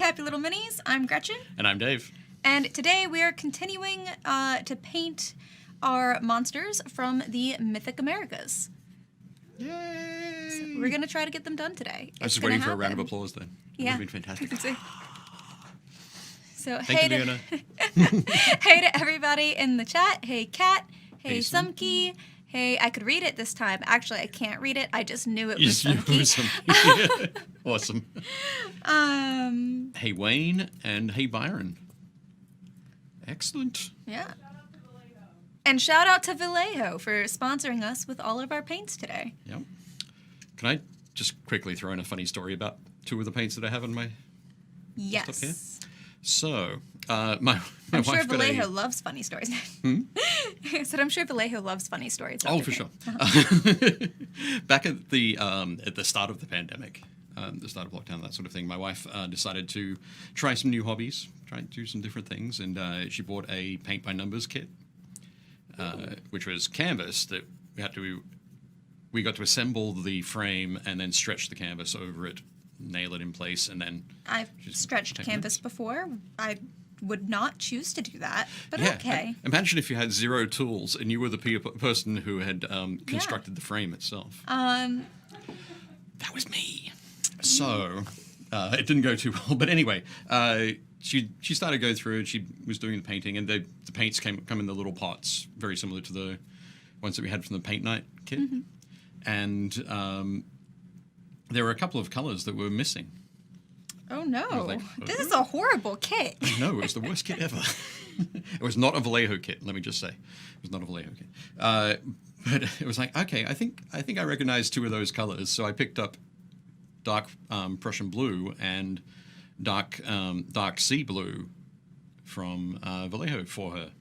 Happy Little Minis. I'm Gretchen. And I'm Dave. And today we are continuing to paint our monsters from the Mythic Americas. Yay! So we're going to try to get them done today. I was just waiting for a round of applause then. Yeah. That would have been fantastic. So Thank you, Leona. Hey to everybody in the chat. Hey, Kat. Hey, Hey, Sumkey. Hey, I could read it this time. Actually, I can't read it. I just knew it was Yes, you Sumkey. Awesome. Hey, Wayne, and hey, Byron. Excellent. Yeah. And shout out to VALLEJO for sponsoring us with all of our paints today. Yep. Can I just quickly throw in a funny story about two of the paints that I have in my stuff here? Yes. So, my I'm wife sure got VALLEJO loves funny stories. I said I'm sure VALLEJO loves funny stories. Oh, Dr. for King. sure. Back at the start of the pandemic, the start of lockdown, that sort of thing, my wife decided to try some new hobbies, try and do some different things, and she bought a paint by numbers kit, which was canvas that we got to assemble the frame and then stretch the canvas over it, nail it in place, and then I've stretched canvas before. I would not choose to do that, but yeah, okay. Imagine if you had zero tools and you were the person who had constructed the frame itself. That was me. So it didn't go too well. But anyway, she started going through and she was doing the painting, and the paints come in the little pots, very similar to the ones that we had from the paint night kit. Mm-hmm. And there were a couple of colors that were missing. Oh no! Like, This is a horrible kit. No, it was the worst kit ever. It was not a VALLEJO kit. Let me just say, it was not a VALLEJO kit. But it was like, okay, I think I recognized two of those colors, so I picked up dark Prussian blue and dark sea blue from VALLEJO for her,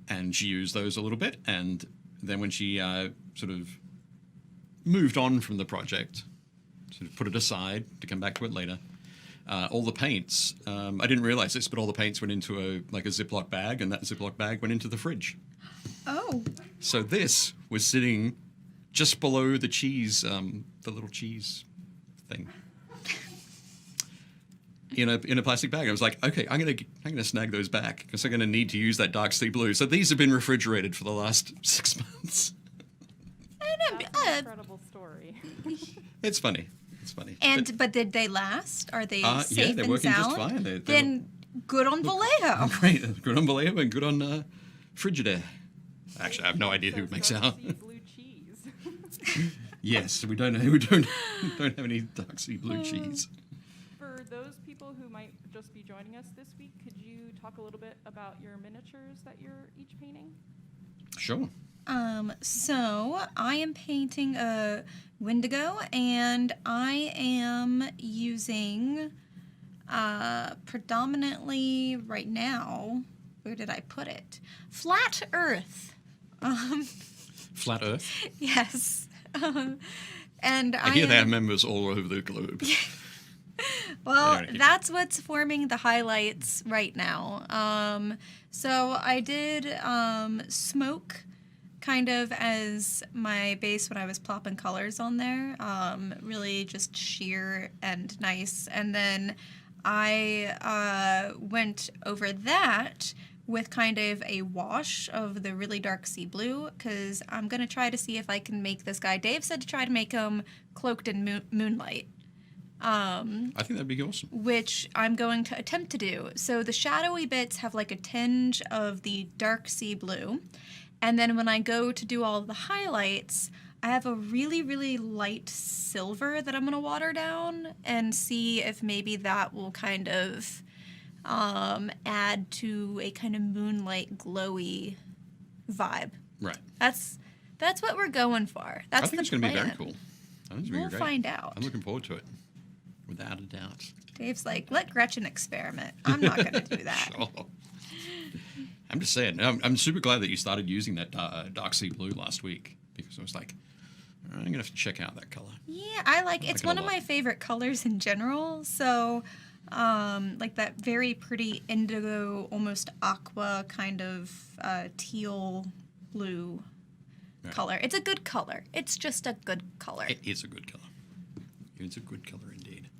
and she used those a little bit, and then when she sort of moved on from the project, sort of put it aside to come back to it later. All the paints, I didn't realize this, but all the paints went into a Ziploc bag, and that Ziploc bag went into the fridge. Oh. So this was sitting just below the cheese, the little cheese thing, in a plastic bag. I was like, okay, I'm gonna snag those back because I'm gonna need to use that dark sea blue. So these have been refrigerated for the last 6 months. That's an incredible story. It's funny. It's funny. But did they last? Are they safe yeah, they're and working sound? just fine. Then good on VALLEJO. Great. Good on VALLEJO and good on Frigidaire. Actually, I have no idea who makes out. Blue cheese. Yes, we don't have any dark sea blue cheese. For those people who might just be joining us this week, could you talk a little bit about your miniatures that you're each painting? Sure. So I am painting a Windigo, and I am using predominantly right now, where did I put it? Flat Earth. Flat Earth. Yes. And I hear they have members all over the globe. Well, that's what's forming the highlights right now. So I did smoke kind of as my base when I was plopping colors on there. Really just sheer and nice. And then I went over that with kind of a wash of the really dark sea blue, because I'm going to try to see if I can make this guy. Dave said to try to make him cloaked in moonlight. I think that'd be awesome. Which I'm going to attempt to do. So the shadowy bits have like a tinge of the dark sea blue. And then when I go to do all of the highlights, I have a really, really light silver that I'm going to water down and see if maybe that will kind of add to a kind of moonlight glowy vibe. Right. That's what we're going for. That's I think it's going to be very cool. I think it's We'll find out. I'm looking forward to it, without a doubt. Dave's like, let Gretchen experiment. I'm not going to do that. Sure. I'm just saying. I'm super glad that you started using that dark sea blue last week, because I was like, I'm going to have to check out that color. Yeah, it's one of my favorite colors in general. So, like that very pretty indigo, almost aqua kind of teal blue color. It's a good color. It's just a good color. It is a good color. It's a good color indeed.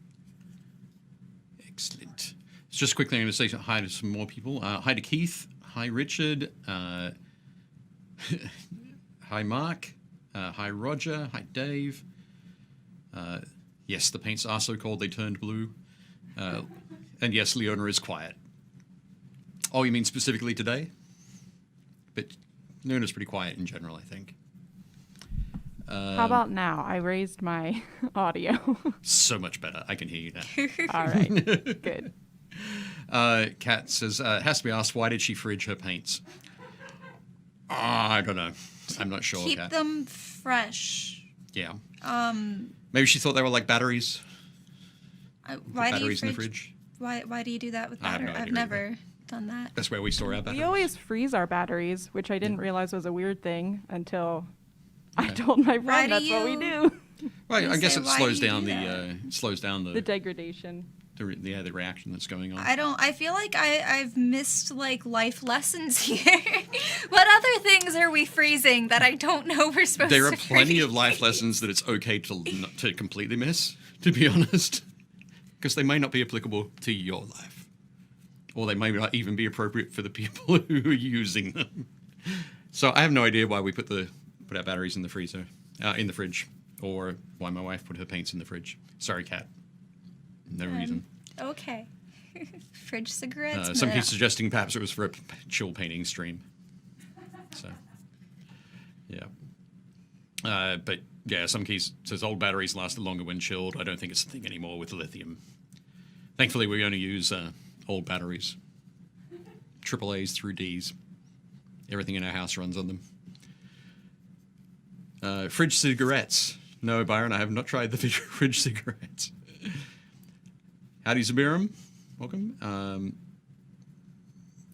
Excellent. Just quickly, I'm going to say hi to some more people. Hi to Keith. Hi, Richard. Hi, Mark. Hi, Roger. Hi, Dave. Yes, the paints are so cold they turned blue. And yes, Leona is quiet. Oh, you mean specifically today? But Leona's pretty quiet in general, I think. How about now? I raised my audio. So much better. I can hear you now. All right. Good. Kat says, has to be asked, why did she fridge her paints? I don't know. I'm not sure. Keep Kat. them fresh. Yeah. Maybe she thought they were like batteries. Why do you batteries in the fridge? Why do you do that with I have batteries? no idea I've never done that. That's where we store our batteries. We always freeze our batteries, which I didn't realize was a weird thing until I told my friend that's what we do. Well, I guess it why slows do you down do The degradation. the reaction that's going on. I feel like I've missed like life lessons here. What other things are we freezing that I don't know we're supposed to There are plenty freeze? of life lessons that it's okay to completely miss, to be honest, because they may not be applicable to your life, or they may not even be appropriate for the people who are using them. So I have no idea why we put our batteries in the freezer, in the fridge, or why my wife put her paints in the fridge. Sorry, Kat. No reason. Okay. Fridge cigarettes. Some keep suggesting perhaps it was for a chill painting stream. So, yeah. But yeah, some keys says old batteries lasted longer when chilled. I don't think it's a thing anymore with lithium. Thankfully, we only use old batteries. AAAs through Ds. Everything in our house runs on them. Fridge cigarettes. No, Byron, I have not tried the fridge cigarettes. Howdy, Zabiram. Welcome.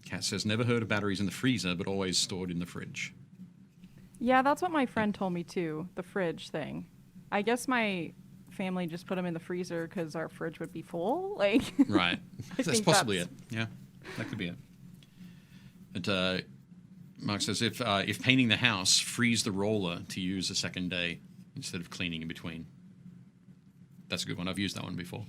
Kat says, never heard of batteries in the freezer, but always stored in the fridge. Yeah, that's what my friend told me too, the fridge thing. I guess my family just put them in the freezer because our fridge would be full. Like, right. That's possibly it. Yeah, that could be it. But Mark says, if painting the house, freeze the roller to use a second day instead of cleaning in between. That's a good one. I've used that one before.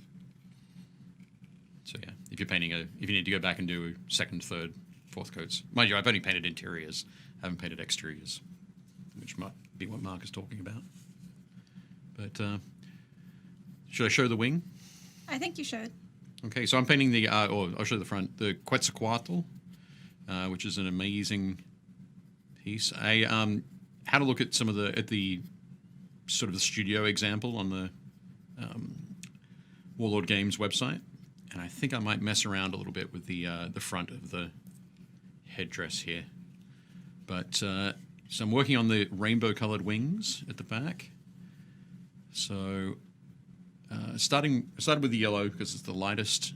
So yeah, if you need to go back and do second, third, fourth coats. Mind you, I've only painted interiors. I haven't painted exteriors, which might be what Mark is talking about. But should I show the wing? I think you should. Okay, so I'm painting I'll show the front, the Quetzalcoatl, which is an amazing piece. I had a look at the sort of the studio example on the Warlord Games website. And I think I might mess around a little bit with the front of the headdress here. But so I'm working on the rainbow-colored wings at the back. So started with the yellow because it's the lightest.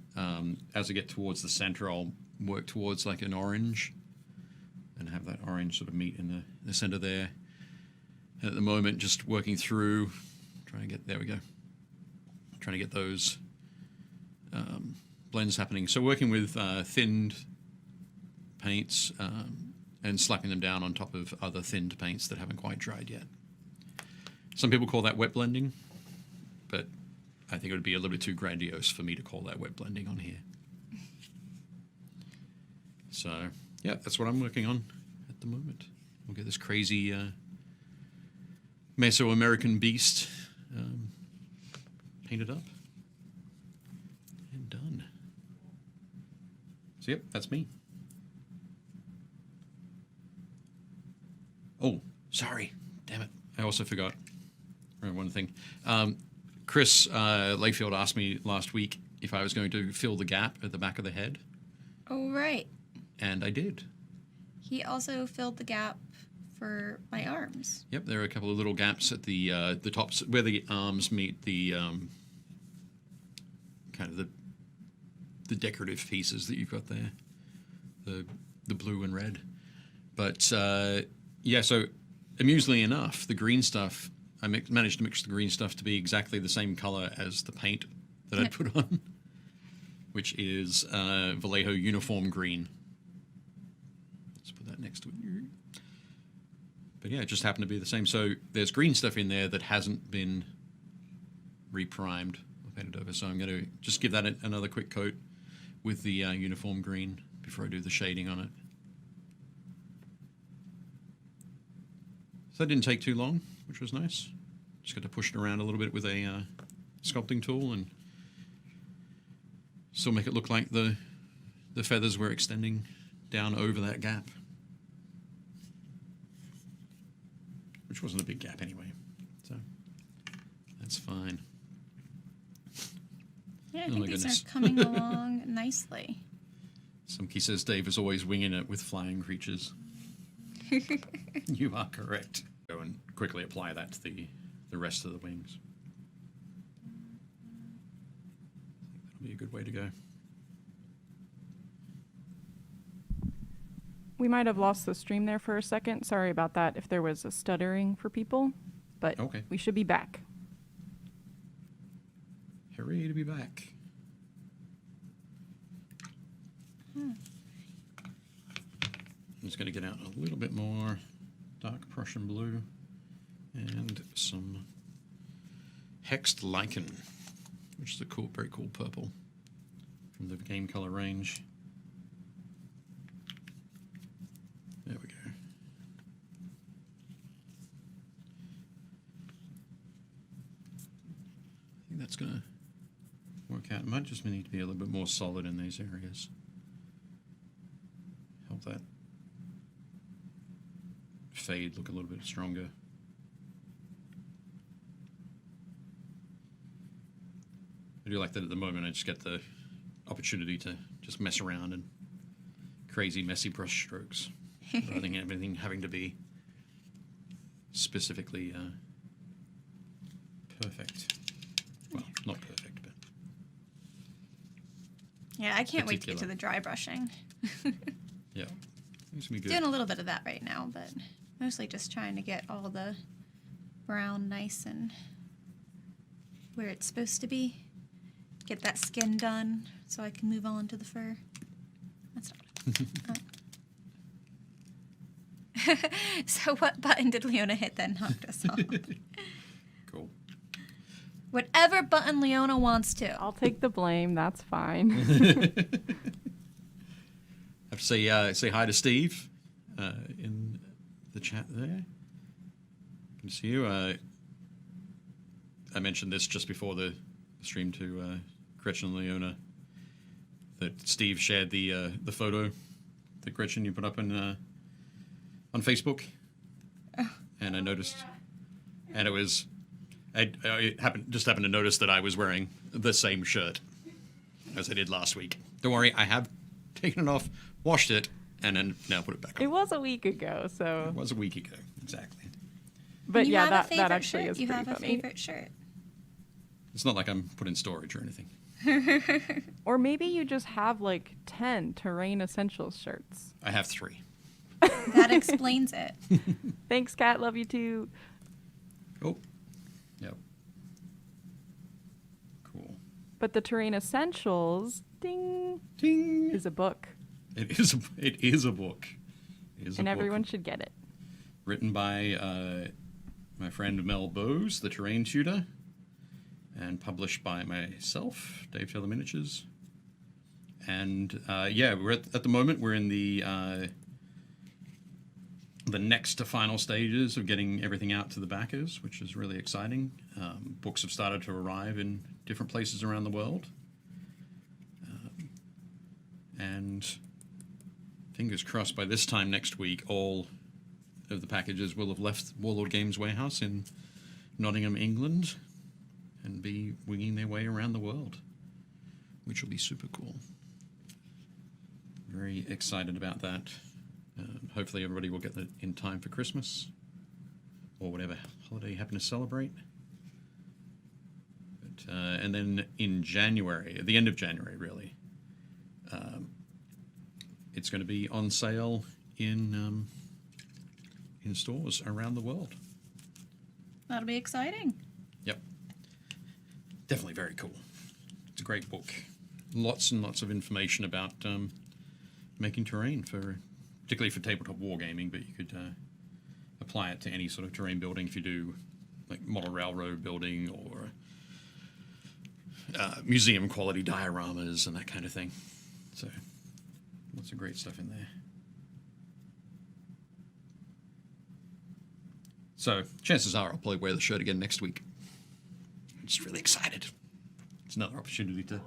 As I get towards the center, I'll work towards like an orange and have that orange sort of meet in the center there. And at the moment, just working through, there we go. Trying to get those blends happening. So working with thinned paints and slapping them down on top of other thinned paints that haven't quite dried yet. Some people call that wet blending, but I think it would be a little bit too grandiose for me to call that wet blending on here. So yeah, that's what I'm working on at the moment. We'll get this crazy Mesoamerican beast painted up. Done. So yep, that's me. Oh, sorry. Damn it. I also forgot one thing. Chris Layfield asked me last week if I was going to fill the gap at the back of the head. Oh, right. And I did. He also filled the gap for my arms. Yep, there are a couple of little gaps at the tops where the arms meet the kind of the decorative pieces that you've got there, the blue and red. But yeah, so amusingly enough, the green stuff, I managed to mix the green stuff to be exactly the same color as the paint that I put on, which is VALLEJO Uniform Green. Let's put that next to it. But yeah, it just happened to be the same. So there's green stuff in there that hasn't been reprimed or painted over. So I'm going to just give that another quick coat with the uniform green before I do the shading on it. So that didn't take too long, which was nice. Just got to push it around a little bit with a sculpting tool and still make it look like the feathers were extending down over that gap. Which wasn't a big gap anyway, so that's fine. Yeah, I think these are coming along nicely. Somebody says Dave is always winging it with flying creatures. You are correct. Go and quickly apply that to the rest of the wings. That'll be a good way to go. We might have lost the stream there for a second. Sorry about that if there was a stuttering for people, but okay. We should be back. Hooray to be back. I'm just going to get out a little bit more dark Prussian blue and some hexed lichen, which is a cool, very cool purple from the game color range. There we go. I think that's going to work out. It might just need to be a little bit more solid in these areas. Help that fade look a little bit stronger. I do like that at the moment I just get the opportunity to just mess around and crazy messy brush strokes rather than everything having to be specifically perfect. Well, not perfect, but yeah, I can't wait to get to the dry brushing. Yeah, it's gonna be good. Doing a little bit of that right now, but mostly just trying to get all the brown nice and where it's supposed to be. Get that skin done so I can move on to the fur. That's not. So what button did Leona hit that knocked us off? Cool. Whatever button Leona wants to. I'll take the blame. That's fine. I have to say hi to Steve in the chat there. Good to see you. I mentioned this just before the stream to Gretchen and Leona, that Steve shared the photo that Gretchen you put up on Facebook, and I noticed, and it was, I happened to notice that I was wearing the same shirt as I did last week. Don't worry, I have taken it off, washed it, and then now put it back on. It was a week ago, so. It was a week ago, exactly. But yeah, that actually is pretty funny. You have a favorite shirt. It's not like I'm put in storage or anything. Or maybe you just have like 10 Terrain Essentials shirts. I have 3. That explains it. Thanks, Kat. Love you too. Oh, yep. Cool. But the Terrain Essentials, ding, ding, is a book. It is a book. It is and a everyone book. should get it. Written by my friend Mel Bowes, the Terrain Tutor, and published by myself, Dave Taylor Miniatures. And yeah, we're at the moment we're in the next to final stages of getting everything out to the backers, which is really exciting. Books have started to arrive in different places around the world. And fingers crossed by this time next week, all of the packages will have left Warlord Games Warehouse in Nottingham, England, and be winging their way around the world, which will be super cool. Very excited about that. Hopefully everybody will get that in time for Christmas or whatever holiday you happen to celebrate. But, and then in January, at the end of January really, it's going to be on sale in stores around the world. That'll be exciting. Yep. Definitely very cool. It's a great book. Lots and lots of information about making terrain, particularly for tabletop wargaming, but you could apply it to any sort of terrain building if you do like model railroad building or museum quality dioramas and that kind of thing. So lots of great stuff in there. So chances are I'll probably wear the shirt again next week. I'm just really excited. It's another opportunity to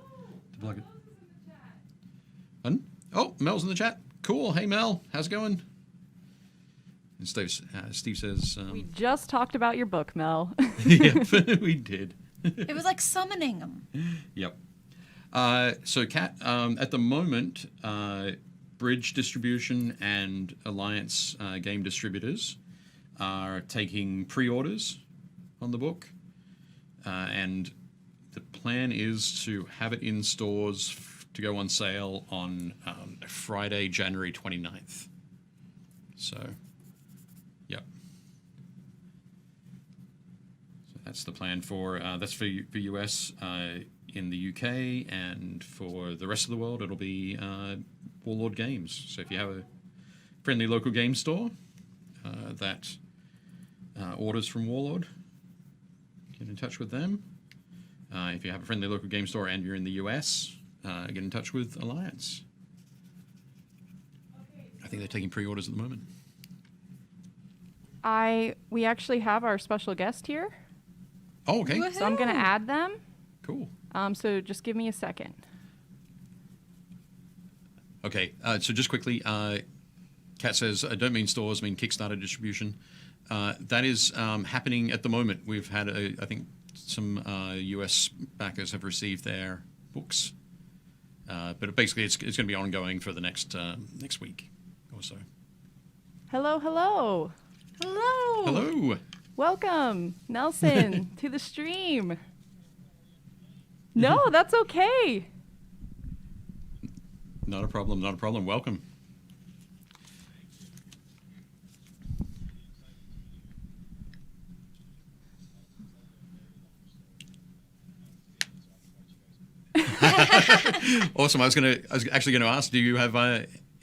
plug it. Oh, Mel's in the chat. Cool. Hey, Mel. How's it going? And Steve says... we just talked about your book, Mel. Yep, we did. It was like summoning them. Yep. So, Kat, at the moment, Bridge Distribution and Alliance Game Distributors are taking pre-orders on the book. And the plan is to have it in stores to go on sale on Friday, January 29th. So, yep. So that's the plan for US. In the UK, and for the rest of the world, it'll be Warlord Games. So if you have a friendly local game store that orders from Warlord, get in touch with them. If you have a friendly local game store and you're in the US, get in touch with Alliance. I think they're taking pre-orders at the moment. We actually have our special guest here. Oh, okay. So I'm going to add them. Cool. So just give me a second. Okay, so just quickly, Kat says, I don't mean stores, I mean Kickstarter distribution. That is happening at the moment. We've had, I think, some US backers have received their books. But basically, it's going to be ongoing for the next week or so. Hello, hello. Hello. Hello. Welcome, Nelson, to the stream. No, that's okay. Not a problem, not a problem. Welcome. Awesome. I was actually going to ask, do you have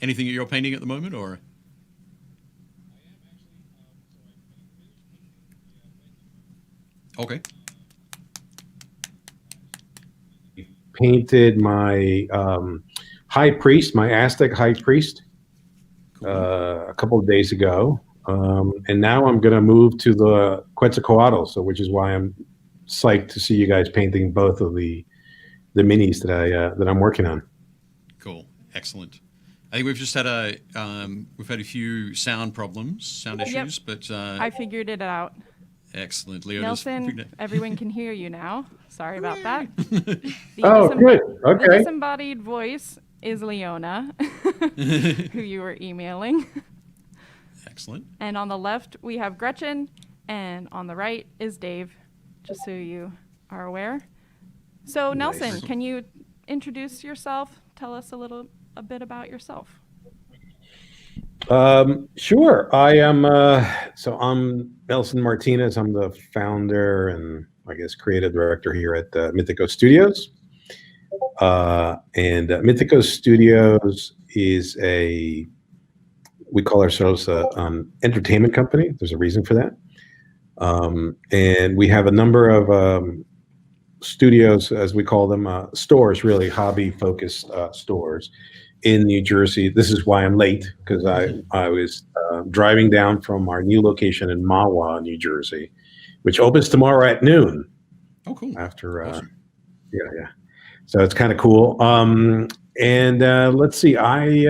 anything that you're painting at the moment, or? Okay. Painted my high priest, my Aztec high priest, a couple of days ago, and now I'm going to move to the Quetzalcoatl, which is why I'm psyched to see you guys painting both of the minis that I'm working on. Cool, excellent. I think we've just had a few sound issues, but I figured it out. Excellent, Leo. Nelson, everyone can hear you now. Sorry about that. Good. Okay. The disembodied voice is Leona, who you were emailing. Excellent. And on the left, we have Gretchen, and on the right is Dave, just so you are aware. So, nice. Nelson, can you introduce yourself? Tell us a bit about yourself. Sure. I am, I'm Nelson Martinez. I'm the founder and I guess creative director here at Mythico Studios. And Mythico Studios is we call ourselves an entertainment company. There's a reason for that. And we have a number of studios, as we call them, stores, really hobby-focused stores in New Jersey. This is why I'm late, because I was driving down from our new location in Mahwah, New Jersey, which opens tomorrow at noon. Oh, cool. After, awesome. Yeah. So it's kind of cool. And let's see, I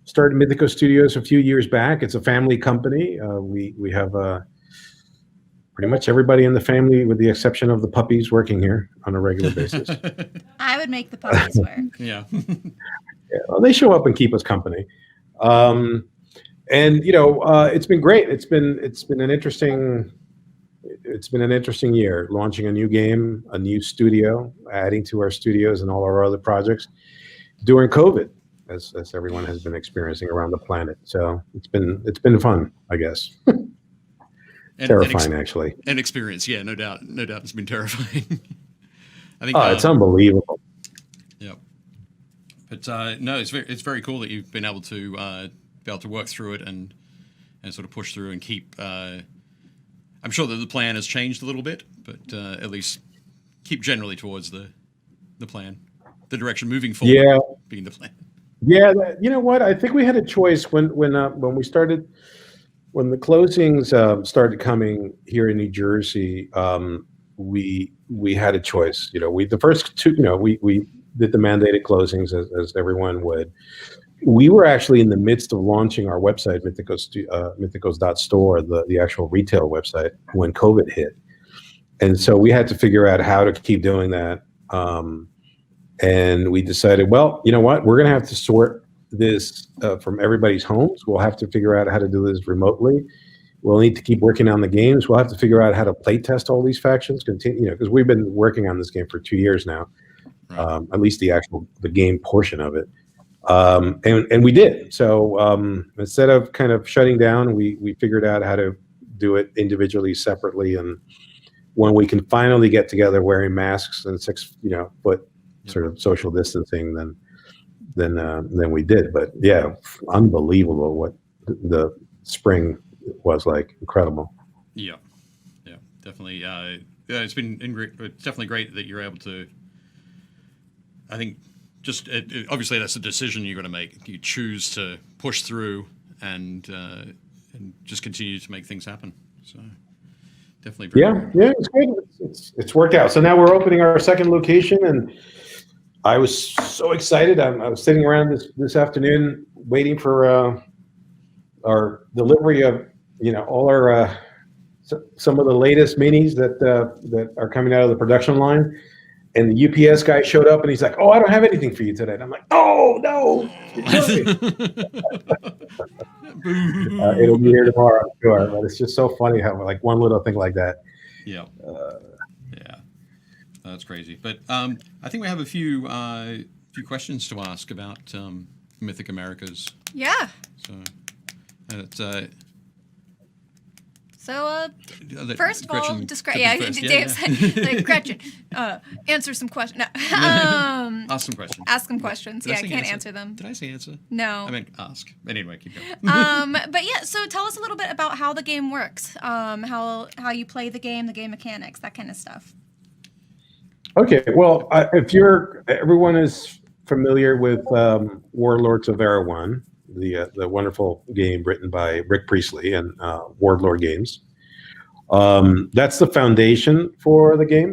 started Mythico Studios a few years back. It's a family company. We have pretty much everybody in the family, with the exception of the puppies, working here on a regular basis. I would make the puppies work. Yeah. Yeah, well, they show up and keep us company. And it's been great. It's been an interesting year, launching a new game, a new studio, adding to our studios and all our other projects during COVID, as everyone has been experiencing around the planet. So it's been fun, I guess. Terrifying, actually. An experience, yeah, no doubt. It's been terrifying. I think. It's unbelievable. Yeah. But no, it's very cool that you've been able to work through it and sort of push through and keep. I'm sure that the plan has changed a little bit, but at least keep generally towards the plan, the direction moving forward. Yeah, being the plan. Yeah, you know what? I think we had a choice when we started, when the closings started coming here in New Jersey. We had a choice. You know, the first two. You know, we did the mandated closings as everyone would. We were actually in the midst of launching our website, Mythicos.store, the actual retail website, when COVID hit, and so we had to figure out how to keep doing that. And we decided, well, you know what? We're going to have to sort this from everybody's homes. We'll have to figure out how to do this remotely. We'll need to keep working on the games. We'll have to figure out how to play test all these factions. Continue, you know, because we've been working on this game for 2 years now, right. At least the game portion of it. And we did. So instead of kind of shutting down, we figured out how to do it individually, separately, and when we can finally get together wearing masks and 6 foot sort of social distancing, then we did. But yeah, unbelievable what the spring was like. Incredible. Yeah, definitely. It's definitely great that you're able to. I think just obviously that's a decision you're going to make. You choose to push through and just continue to make things happen. So definitely. Yeah, it's great. It's worked out. So now we're opening our second location, and I was so excited. I was sitting around this afternoon waiting for our delivery of all our some of the latest minis that are coming out of the production line. And the UPS guy showed up and he's like, "Oh, I don't have anything for you today." And I'm like, "Oh no, it'll be here tomorrow, I'm sure." But it's just so funny how like one little thing like that. Yeah. That's crazy. But I think we have a few questions to ask about Mythic Americas. Yeah. So first of all, describe. Yeah, Dave said, like, Gretchen, answer some questions. No. Ask some questions. Ask some questions. I can't answer them. Did I say answer? No. I meant ask. Anyway, keep going. But yeah, so tell us a little bit about how the game works, how you play the game mechanics, that kind of stuff. Okay, well, if everyone is familiar with Warlords of Erewhon, the wonderful game written by Rick Priestley and Warlord Games. That's the foundation for the game.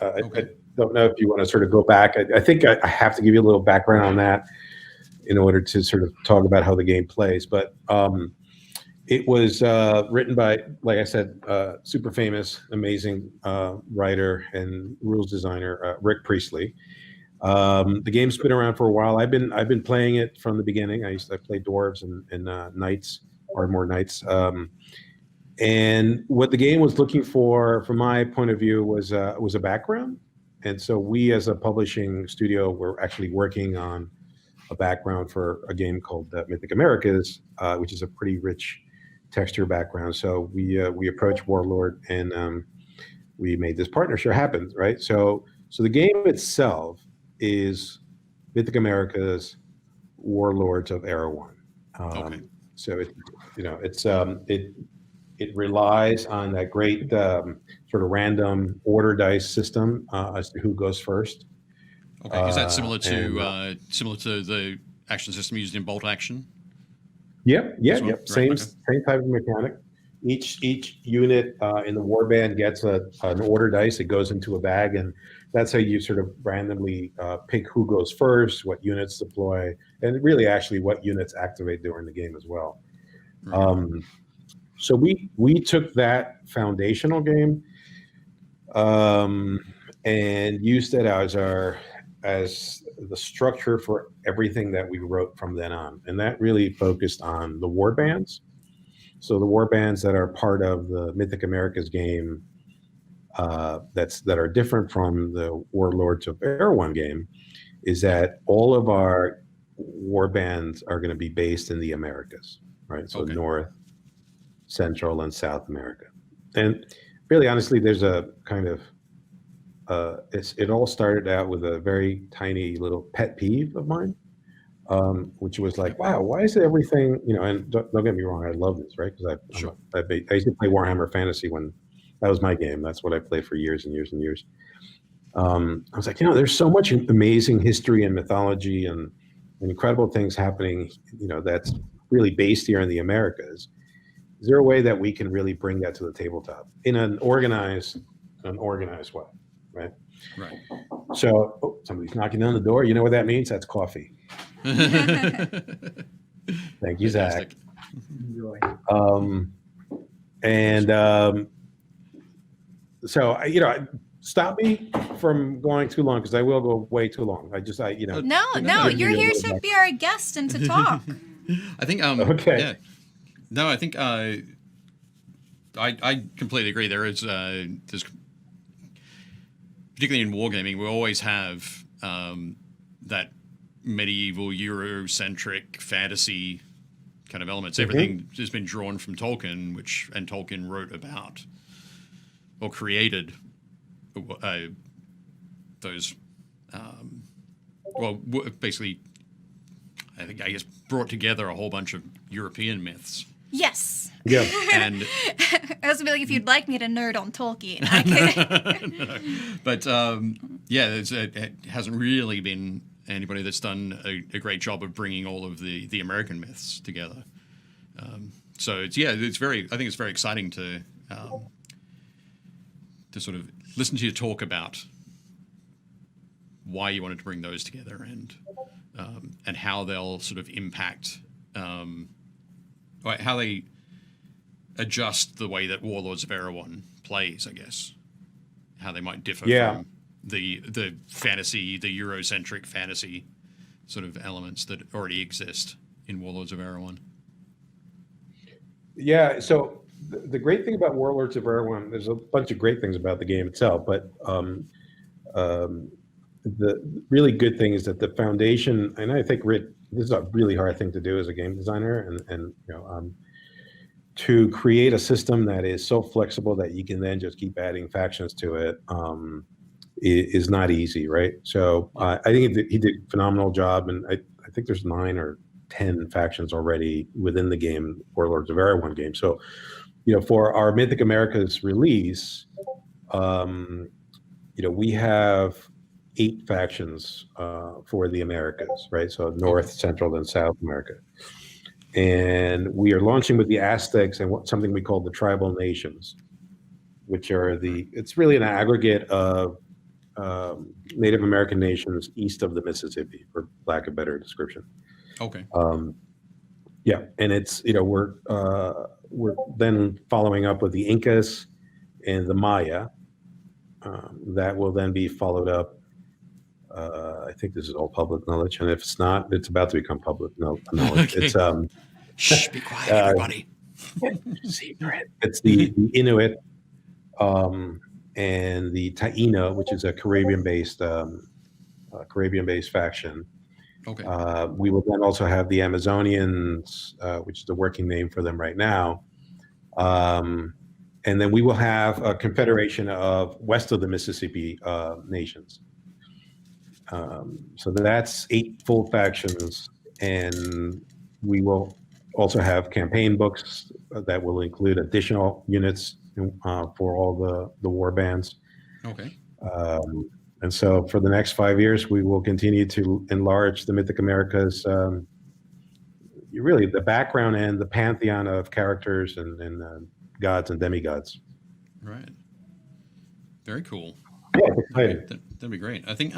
Okay. I don't know if you want to sort of go back. I think I have to give you a little background on that in order to sort of talk about how the game plays. But it was written by, like I said, super famous, amazing writer and rules designer Rick Priestley. The game's been around for a while. I've been playing it from the beginning. I played Dwarves and Knights, or more Knights. And what the game was looking for, from my point of view, was a background. And so we, as a publishing studio, were actually working on a background for a game called Mythic Americas, which is a pretty rich texture background. So we approached Warlord and we made this partnership happen, right? So the game itself is Mythic Americas Warlords of Erewhon. Okay. So it relies on that great sort of random order dice system as to who goes first. Okay, is that similar to the action system used in Bolt Action? Yep. Right, Same type of mechanic. Each unit in the warband gets an order dice. It goes into a bag, and that's how you sort of randomly pick who goes first, what units deploy, and really actually what units activate during the game as well. Right. So we took that foundational game and used it as the structure for everything that we wrote from then on, and that really focused on the war bands. So the war bands that are part of the Mythic Americas game that are different from the Warlords of Erewhon game is that all of our war bands are going to be based in the Americas, right? So okay. North, Central, and South America. And really, honestly, there's a kind of it all started out with a very tiny little pet peeve of mine, which was like, wow, why is everything, and don't get me wrong, I love this, right? Because I used to play Warhammer Fantasy when that was my game. That's what I played for years and years and years. I was like, there's so much amazing history and mythology and incredible things happening, that's really based here in the Americas. Is there a way that we can really bring that to the tabletop in an organized way, right? Right. So, somebody's knocking on the door. You know what that means? That's coffee. Thank you, Zach. Enjoy. So, stop me from going too long because I will go way too long. No, you're here to be our guest and to talk. I think. Okay. Yeah. No, I think. I completely agree. There's particularly in wargaming, we always have that medieval Eurocentric fantasy kind of elements. Mm-hmm. Everything has been drawn from Tolkien, and Tolkien wrote about or created those. Basically, I guess brought together a whole bunch of European myths. Yes. Yeah. And I was gonna be like, if you'd like me to nerd on Tolkien, I could. No. But it hasn't really been anybody that's done a great job of bringing all of the American myths together. So it's very. I think it's very exciting to sort of listen to you talk about why you wanted to bring those together and how they'll sort of impact. How they adjust the way that Warlords of Erewhon plays, I guess. How they might differ from the fantasy, the Eurocentric fantasy sort of elements that already exist in Warlords of Erewhon. Yeah, so the great thing about Warlords of Erewhon, there's a bunch of great things about the game itself, but the really good thing is that the foundation, and I think this is a really hard thing to do as a game designer, and to create a system that is so flexible that you can then just keep adding factions to it is not easy, right? So I think he did a phenomenal job, and I think there's 9 or 10 factions already within the game, Warlords of Erewhon game. So, for our Mythic Americas release, we have 8 factions for the Americas, right? So North, Central, and South America. And we are launching with the Aztecs and something we call the Tribal Nations, which are it's really an aggregate of Native American nations east of the Mississippi, for lack of a better description. Okay. Yeah, and it's, we're then following up with the Incas and the Maya. That will then be followed up. I think this is all public knowledge, and if it's not, it's about to become public knowledge. Okay. It's shh, be quiet, everybody. Secret. It's the Inuit and the Taino, which is a Caribbean-based faction. Okay. We will then also have the Amazonians, which is the working name for them right now. And then we will have a confederation of west of the Mississippi nations. So that's 8 full factions, and we will also have campaign books that will include additional units for all the war bands. Okay. And so for the next 5 years, we will continue to enlarge the Mythic Americas, really the background and the pantheon of characters and gods and demigods. Right. Very cool. Yeah, exciting. That'd be great. I think.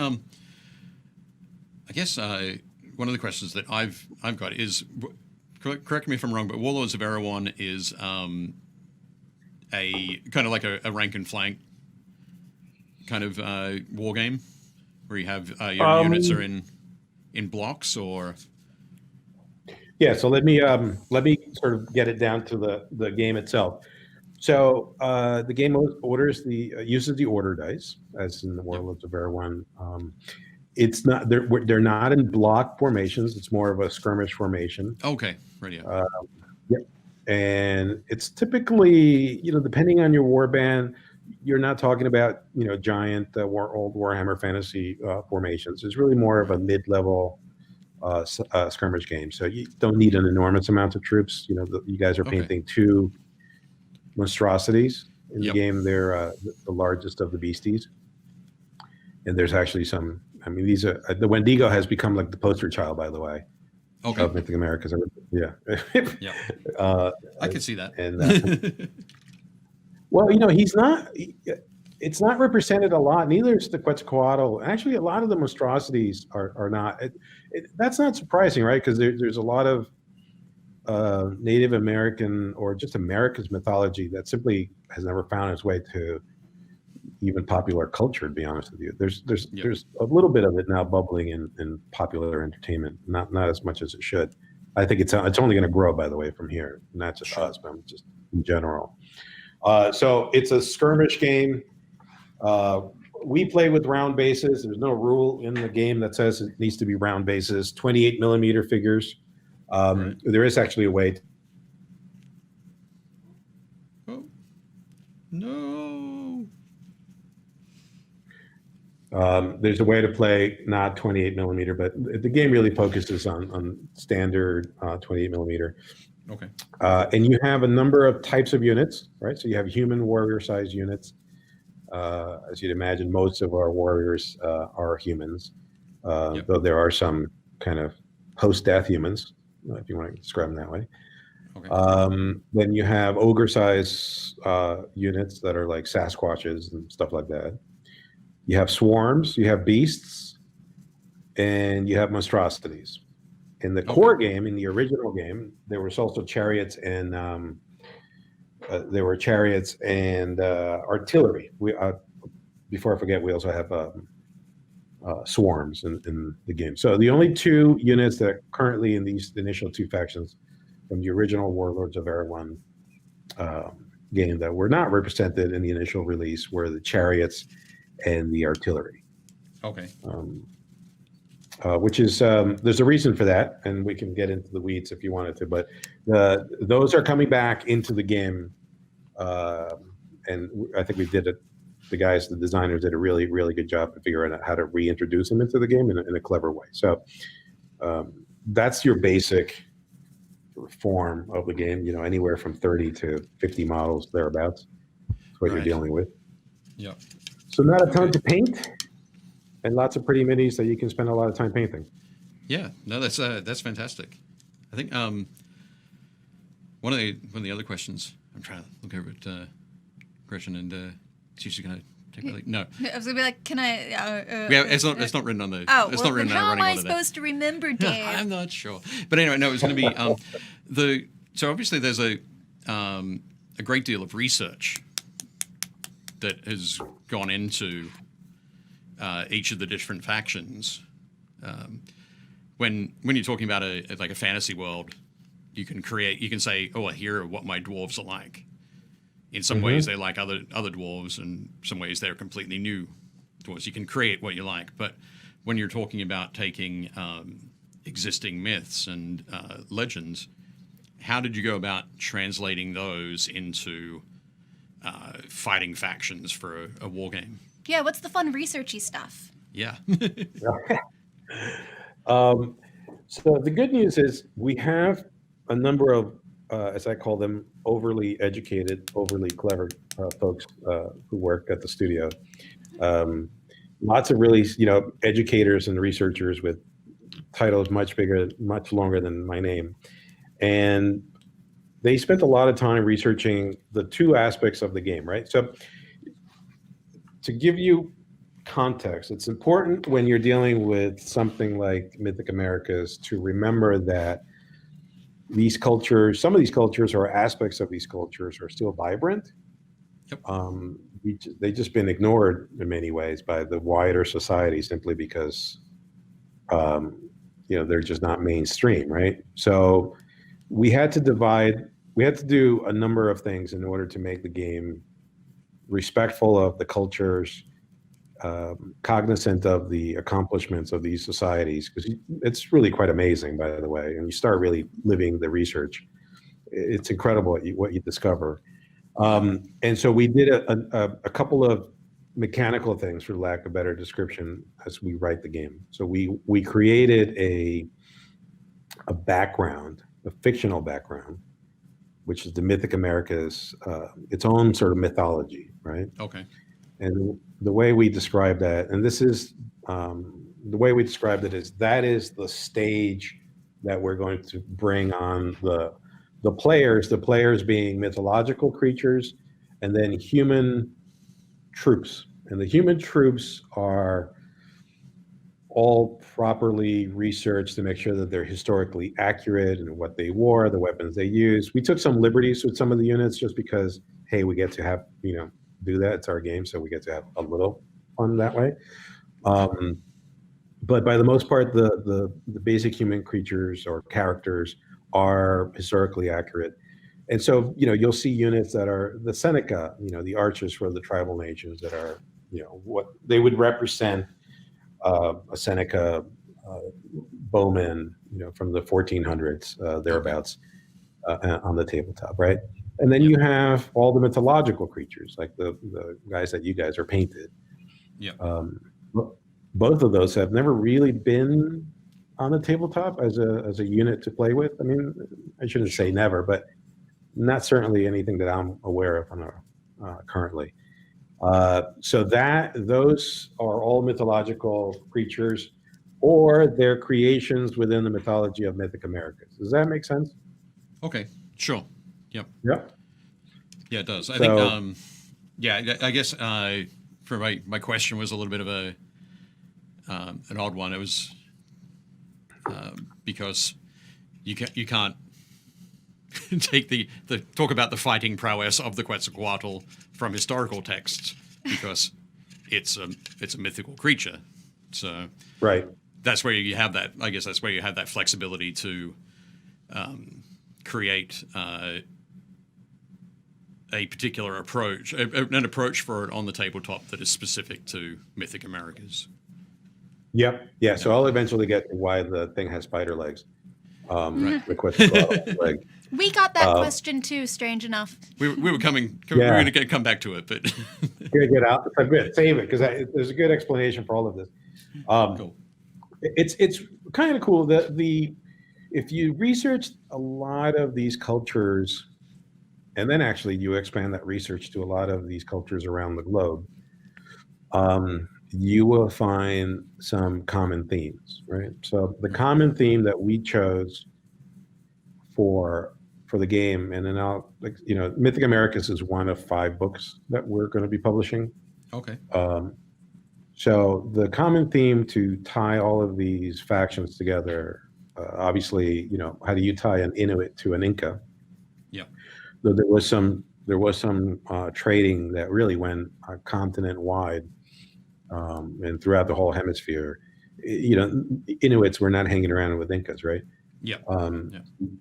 I guess one of the questions that I've got is, correct me if I'm wrong, but Warlords of Erewhon is a kind of like a rank and flank kind of war game, where you have your units are in blocks, or. Yeah, so let me sort of get it down to the game itself. So the game uses the order dice, as in the Warlords of Erewhon. It's not they're not in block formations. It's more of a skirmish formation. Okay, right. Yeah. Yep. And it's typically, depending on your warband, you're not talking about giant old Warhammer Fantasy formations. It's really more of a mid-level skirmish game. So you don't need an enormous amount of troops. You guys are painting 2 monstrosities in the game. They're the largest of the beasties. And there's actually some. I mean, these are the Wendigo has become like the poster child, by the way, of Mythic Americas. Yeah, yeah. I can see that. And well, he's not. It's not represented a lot. Neither is the Quetzalcoatl. Actually, a lot of the monstrosities are not. That's not surprising, right? Because there's a lot of Native American or just America's mythology that simply has never found its way to even popular culture. To be honest with you, there's a little bit of it now bubbling in popular entertainment. Not as much as it should. I think it's only going to grow, by the way, from here. Not just us, but just in general. So it's a skirmish game. We play with round bases. There's no rule in the game that says it needs to be round bases. 28 millimeter figures. Right. There is actually a way. No. There's a way to play not 28 millimeter, but the game really focuses on standard 28 millimeter. Okay. And you have a number of types of units, right? So you have human warrior size units. As you'd imagine, most of our warriors are humans, though there are some kind of post-death humans, if you want to describe them that way. Okay. Then you have ogre size units that are like Sasquatches and stuff like that. You have swarms, you have beasts, and you have monstrosities. In the core game, in the original game, there was also chariots and artillery. Before I forget, we also have swarms in the game. So the only two units that are currently in these initial two factions from the original Warlords of Erewhon game that were not represented in the initial release were the chariots and the artillery. Okay. Which is there's a reason for that, and we can get into the weeds if you wanted to. But those are coming back into the game, and I think we did it. The designers did a really, really good job of figuring out how to reintroduce them into the game in a clever way. So that's your basic form of the game. Anywhere from 30 to 50 models thereabouts. That's what you're dealing with. Yeah. So not a ton to paint. And lots of pretty minis that you can spend a lot of time painting. Yeah, no, that's fantastic. I think one of the other questions I'm trying to look over at Gretchen and she's going to take a look. No, I was gonna be like, can I? Yeah, it's not written on the. Oh, it's well, not written then on how am I that. supposed to remember, Dave? I'm not sure, but anyway, no, it was going to be So obviously, there's a great deal of research that has gone into each of the different factions. When you're talking about a fantasy world, you can say, oh, here are what my dwarves are like. In some ways, they're like other dwarves, and some ways they're completely new dwarves. You can create what you like, but when you're talking about taking existing myths and legends, how did you go about translating those into fighting factions for a war game? Yeah, what's the fun researchy stuff? Yeah. So the good news is we have a number of, as I call them, overly educated, overly clever folks who work at the studio. Lots of really, educators and researchers with titles much bigger, much longer than my name. And they spent a lot of time researching the two aspects of the game, right? So to give you context, it's important when you're dealing with something like Mythic Americas to remember that these cultures, some of these cultures or aspects of these cultures are still vibrant. Yep. They've just been ignored in many ways by the wider society simply because, they're just not mainstream, right? So we had to do a number of things in order to make the game respectful of the cultures, cognizant of the accomplishments of these societies, because it's really quite amazing, by the way. And you start really living the research, it's incredible what you discover. And so we did a couple of mechanical things, for lack of a better description, as we write the game. So we created a background, a fictional background, which is the Mythic Americas, its own sort of mythology, right? Okay. the way we describe that, and this is the way we described it, is that is the stage that we're going to bring on the players being mythological creatures, and then human troops. And the human troops are all properly researched to make sure that they're historically accurate and what they wore, the weapons they use. We took some liberties with some of the units just because, hey, we get to have, do that. It's our game, so we get to have a little fun that way. But by the most part, the basic human creatures or characters are historically accurate. And so, you'll see units that are the Seneca, the archers for the tribal nations that are, what they would represent a Seneca bowman, from the 1400s, thereabouts, on the tabletop, right? And then you have all the mythological creatures, like the guys that you guys are painted. Yeah. Both of those have never really been on the tabletop as a unit to play with. I mean, I shouldn't say never, but not certainly anything that I'm aware of currently. So those are all mythological creatures, or they're creations within the mythology of Mythic Americas. Does that make sense? Okay, sure. Yep. Yep. Yeah, it does. I think. I guess for my question was a little bit of an odd one. It was because you can't take the talk about the fighting prowess of the Quetzalcoatl from historical texts because it's a mythical creature. So right. That's where you have that. I guess that's where you have that flexibility to create a particular approach, an approach for it on the tabletop that is specific to Mythic Americas. Yep. Yeah. So I'll eventually get to why the thing has spider legs. The Quetzalcoatl leg. We got that question too. Strange enough. We were coming. We were going to come back to it, but get out. Good. Save it because there's a good explanation for all of this. Cool. It's kind of cool that if you research a lot of these cultures, and then actually you expand that research to a lot of these cultures around the globe, you will find some common themes, right? So the common theme that we chose for the game, and then Mythic Americas is one of 5 books that we're going to be publishing. Okay. So the common theme to tie all of these factions together, obviously, how do you tie an Inuit to an Inca? Yeah. Though there was some trading that really went continent wide, and throughout the whole hemisphere. Inuits were not hanging around with Incas, right? Yeah.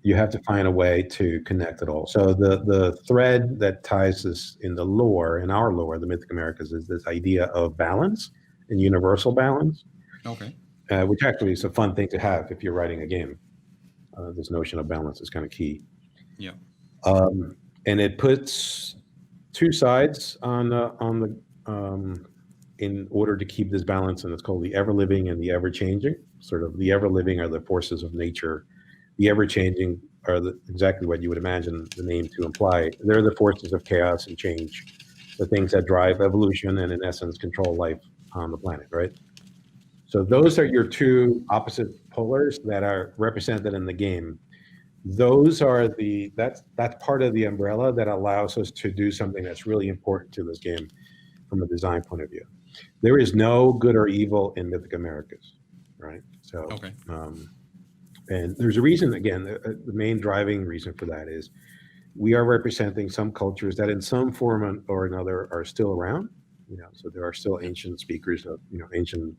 You have to find a way to connect it all. So the thread that ties this in the lore, in our lore, the Mythic Americas, is this idea of balance and universal balance. Okay. Which actually is a fun thing to have if you're writing a game. This notion of balance is kind of key. Yeah. And it puts 2 sides on the in order to keep this balance, and it's called the ever-living and the ever-changing. Sort of the ever-living are the forces of nature. The ever-changing are exactly what you would imagine the name to imply. They're the forces of chaos and change, the things that drive evolution and, in essence, control life on the planet, right? So those are your 2 opposite polars that are represented in the game. Those are that's part of the umbrella that allows us to do something that's really important to this game from a design point of view. There is no good or evil in Mythic Americas, right? So, okay. And there's a reason, again, the main driving reason for that is we are representing some cultures that in some form or another are still around, so there are still ancient speakers of, ancient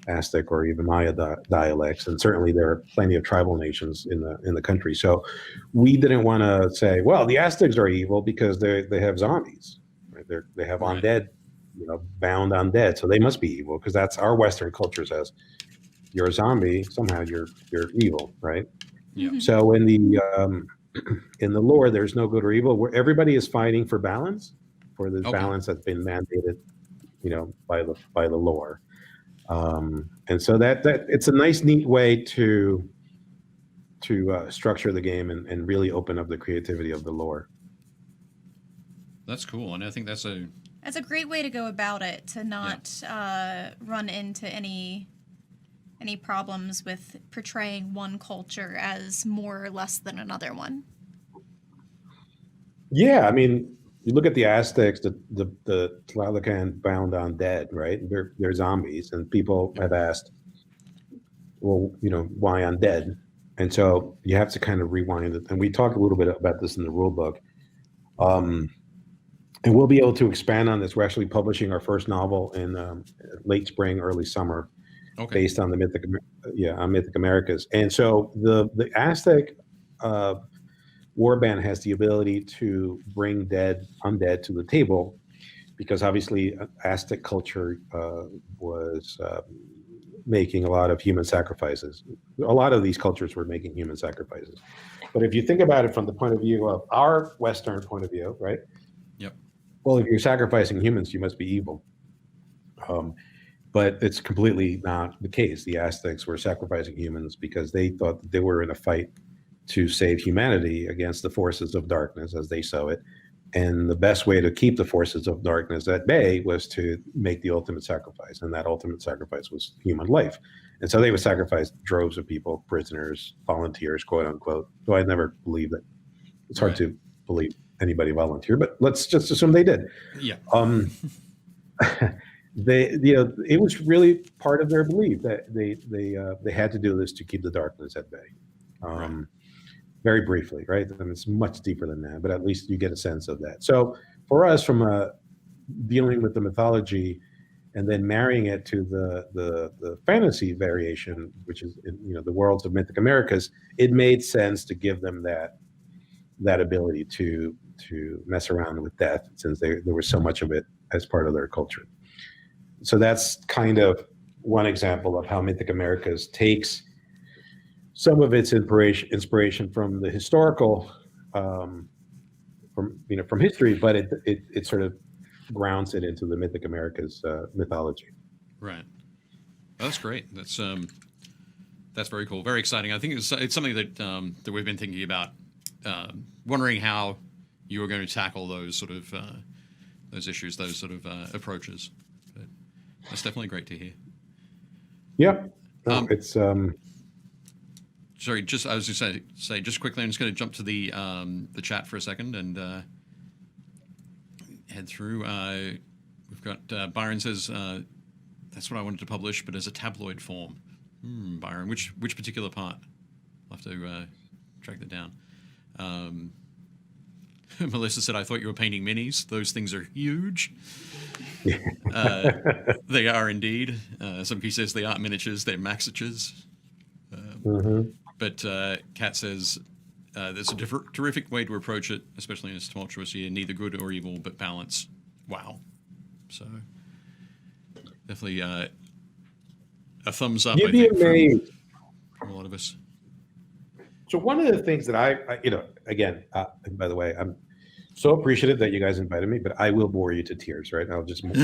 Aztec or even Maya dialects, and certainly there are plenty of tribal nations in the country. So we didn't want to say, well, the Aztecs are evil because they have zombies, right? They have undead, bound undead, so they must be evil because that's our Western culture says you're a zombie, somehow you're evil, right? Yeah. So in the lore, there's no good or evil. Where everybody is fighting for balance, for this balance that's been mandated, by the lore. And so that it's a nice, neat way to structure the game and really open up the creativity of the lore. That's cool, and I think that's That's a great way to go about it, to not run into any problems with portraying one culture as more or less than another one. Yeah, I mean, you look at the Aztecs, the Tlalocan bound undead, right? They're zombies, and people have asked, well, why undead? And so you have to kind of rewind it. And we talked a little bit about this in the rule book. And we'll be able to expand on this. We're actually publishing our first novel in late spring, early summer, based on the Mythic Americas. And so the Aztec warband has the ability to bring undead to the table, because obviously Aztec culture was making a lot of human sacrifices. A lot of these cultures were making human sacrifices. But if you think about it from the point of view of our Western point of view, right? Yep. Well, if you're sacrificing humans, you must be evil. But it's completely not the case. The Aztecs were sacrificing humans because they thought that they were in a fight to save humanity against the forces of darkness, as they saw it. And the best way to keep the forces of darkness at bay was to make the ultimate sacrifice. And that ultimate sacrifice was human life. And so they would sacrifice droves of people, prisoners, volunteers, quote unquote. Though I never believed it. It's hard to believe anybody volunteered, but let's just assume they did. Yeah. It was really part of their belief that they had to do this to keep the darkness at bay. Very briefly, right? I mean, it's much deeper than that, but at least you get a sense of that. So for us, from dealing with the mythology and then marrying it to the fantasy variation, which is the worlds of Mythic Americas, it made sense to give them that ability to mess around with death, since there was so much of it as part of their culture. So that's kind of one example of how Mythic Americas takes some of its inspiration from the historical, from history, but it sort of grounds it into the Mythic Americas mythology. Right. That's great. That's very cool. Very exciting. I think it's something that we've been thinking about, wondering how you were going to tackle those sort of those issues, those sort of approaches. But that's definitely great to hear. Yeah. It's. Sorry, I was just going to say just quickly. I'm just going to jump to the chat for a second and head through. We've got Byron says that's what I wanted to publish, but as a tabloid form. Byron, which particular part? I'll have to track that down. Melissa said, "I thought you were painting minis. Those things are huge." They are indeed. Somebody says they aren't miniatures; they're maxages. But Kat says there's a terrific way to approach it, especially in this tumultuous year. Neither good or evil, but balance. Wow. So definitely a thumbs up. You'd be amazed from a lot of us. So one of the things that I again, by the way, I'm so appreciative that you guys invited me, but I will bore you to tears, right? I'll just go on.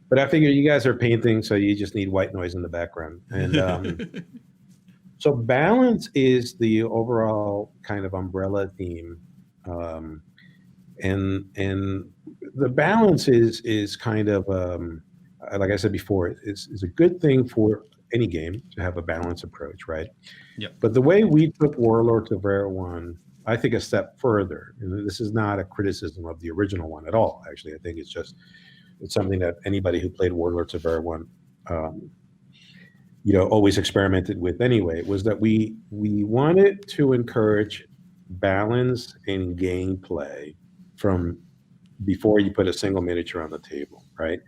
But I figure you guys are painting, so you just need white noise in the background. And so balance is the overall kind of umbrella theme. And the balance is kind of, like I said before, is a good thing for any game to have a balanced approach, right? Yep. But the way we took Warlords of Erewhon, I think a step further. And this is not a criticism of the original one at all. Actually, I think it's something that anybody who played Warlords of Erewhon, always experimented with anyway, was that we wanted to encourage balance in gameplay from before you put a single miniature on the table, right?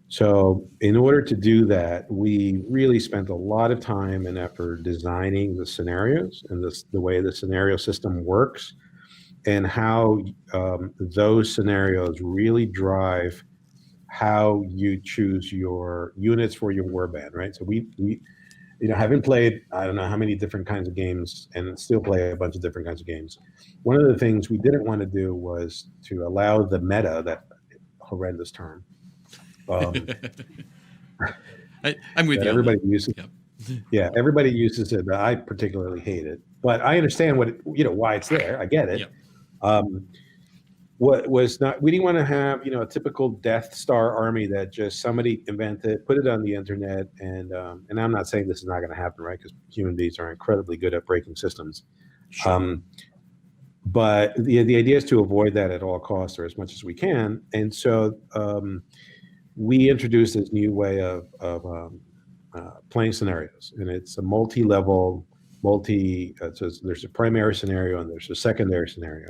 So in order to do that, we really spent a lot of time and effort designing the scenarios and the way the scenario system works, and how those scenarios really drive how you choose your units for your warband, right? So we having played, I don't know how many different kinds of games, and still play a bunch of different kinds of games. One of the things we didn't want to do was to allow the meta, that horrendous term. I'm with you. Everybody uses. Yep. Yeah, everybody uses it, but I particularly hate it. But I understand why it's there. I get it. Yep. what was not, we didn't want to have, you know, a typical Death Star army that just somebody invented, put it on the internet, and I'm not saying this is not going to happen, right? Because human beings are incredibly good at breaking systems. Sure. But the idea is to avoid that at all costs or as much as we can. And so we introduced this new way of playing scenarios, and it's a multi-level, so there's a primary scenario and there's a secondary scenario.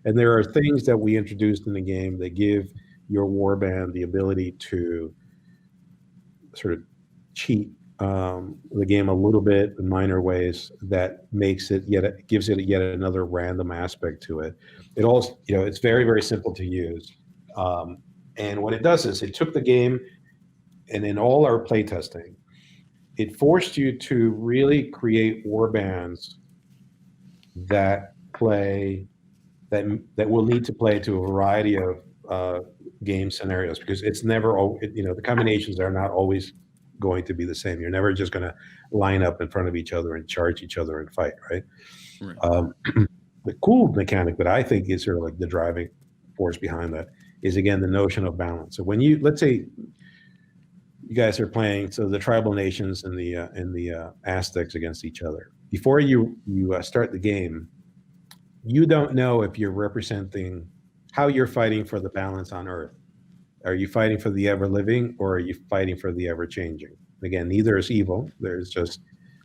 And there are things that we introduced in the game that give your warband the ability to sort of cheat the game a little bit in minor ways that gives it yet another random aspect to it. It also, you know, it's very, very simple to use. And what it does is it took the game, and in all our playtesting, it forced you to really create warbands that will need to play to a variety of game scenarios, because it's never, you know, the combinations are not always going to be the same. You're never just going to line up in front of each other and charge each other and fight, right? The cool mechanic that I think is sort of like the driving force behind that is, again, the notion of balance. So when let's say you guys are playing, so the tribal nations and the Aztecs against each other, before you start the game, you don't know if you're representing how you're fighting for the balance on Earth. Are you fighting for the ever-living, or are you fighting for the ever-changing? Again, neither is evil. There's just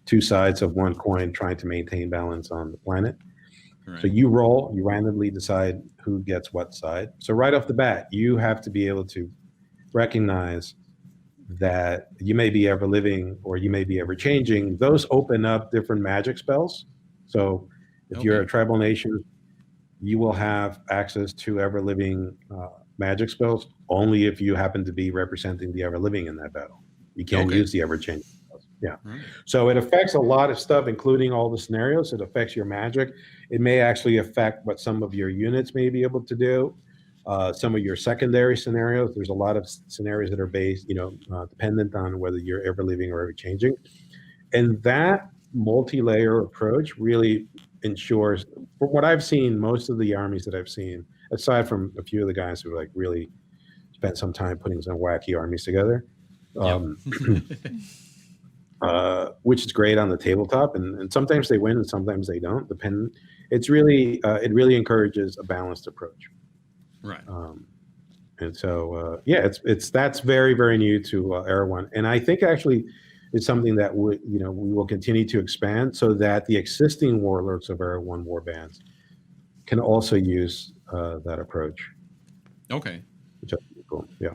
two sides of one coin trying to maintain balance on the planet. Right. So you roll, you randomly decide who gets what side. So right off the bat, you have to be able to recognize that you may be ever-living or you may be ever-changing. Those open up different magic spells. So if you're a tribal nation, you will have access to ever-living magic spells only if you happen to be representing the ever-living in that battle. You can't use the ever-changing spells. Yeah. Right. So it affects a lot of stuff, including all the scenarios. It affects your magic. It may actually affect what some of your units may be able to do. Some of your secondary scenarios. There's a lot of scenarios that are based, you know, dependent on whether you're ever-living or ever-changing. And that multi-layer approach really ensures, from what I've seen, most of the armies that I've seen, aside from a few of the guys who like really spent some time putting some wacky armies together, which is great on the tabletop, and sometimes they win and sometimes they don't. It's really it really encourages a balanced approach. Right. And so that's very, very new to Era 1, and I think actually it's something that we will continue to expand so that the existing warlords of Era 1 warbands can also use that approach. Okay. Which I think is cool. Yeah.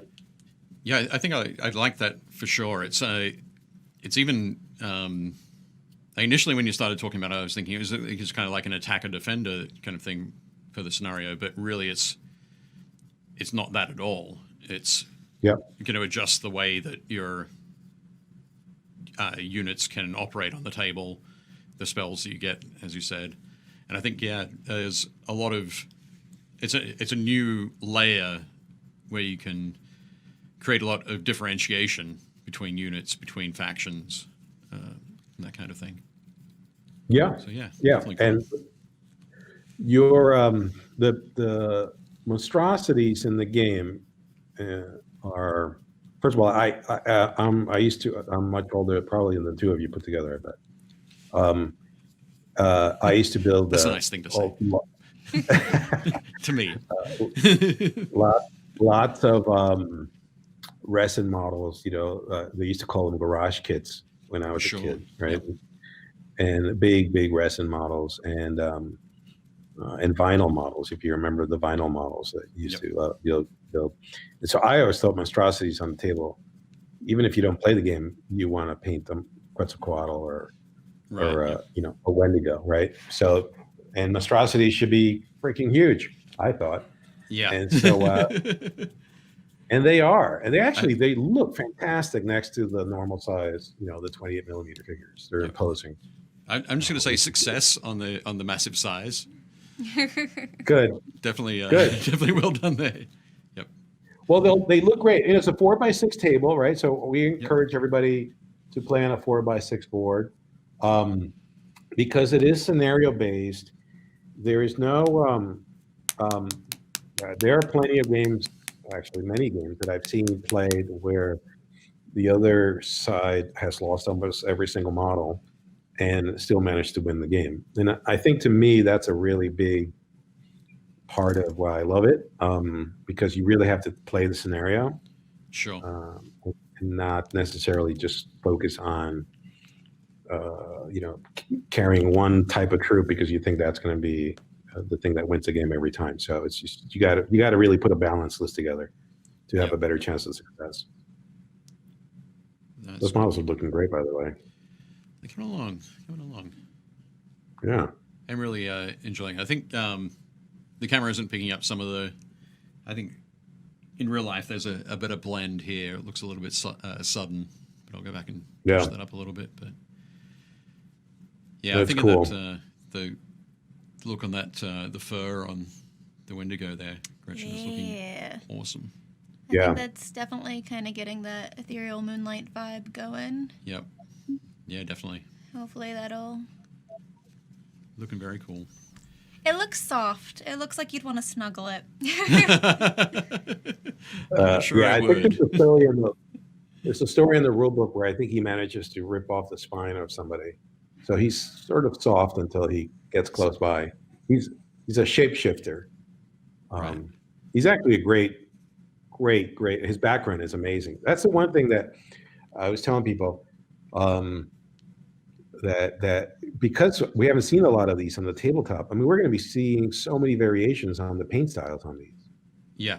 Yeah, I think I'd like that for sure. It's even initially when you started talking about it, I was thinking it was kind of like an attacker defender kind of thing for the scenario, but really it's not that at all. It's you're going to adjust the way that your units can operate on the table, the spells that you get, as you said, and I think there's a lot of it's a new layer where you can create a lot of differentiation between units, between factions, and that kind of thing. Yeah. So yeah. Cool. And your the monstrosities in the game are, first of all, I'm much older probably than the two of you put together, I bet. I used to build. That's a nice thing to say. To me. Lots of resin models. They used to call them garage kits when I was a kid, right? Yep. And big resin models and vinyl models, if you remember the vinyl models that used to build. And so I always thought monstrosities on the table, even if you don't play the game, you want to paint them Quetzalcoatl or a Wendigo, right? So, and monstrosities should be freaking huge, I thought. Yeah. And so, and they are, and they look fantastic next to the normal size, the 28 millimeter figures. They're imposing. I'm just going to say success on the massive size. Good. Definitely, definitely well done there. Yep. Well, they look great. It's a 4x6 table, right? So we encourage everybody to play on a 4x6 board, because it is scenario based. There is no there are plenty of games, actually many games that I've seen played where the other side has lost almost every single model and still managed to win the game. And I think to me, that's a really big part of why I love it, because you really have to play the scenario. Sure. And not necessarily just focus on, carrying one type of troop because you think that's going to be the thing that wins the game every time. So it's just, you got to really put a balanced list together to have a better chance of success. Those models are looking great, by the way. They're coming along. Yeah. I'm really enjoying it. I think the camera isn't picking up some of the... I think in real life there's a better blend here. It looks a little bit sudden, but I'll go back and push that up a little bit. But yeah, that's I think cool. That the look on that, the fur on the Windigo there, Gretchen, is looking awesome. I think that's definitely kind of getting that ethereal moonlight vibe going. Yep. Yeah, definitely. Hopefully that'll... Looking very cool. It looks soft. It looks like you'd want to snuggle it. Sure I think would. there's a story in the rule book where I think he manages to rip off the spine of somebody. So he's sort of soft until he gets close by. He's a shapeshifter. Right. He's actually a great. His background is amazing. That's the one thing that I was telling people, that because we haven't seen a lot of these on the tabletop. I mean, we're going to be seeing so many variations on the paint styles on these. Yeah.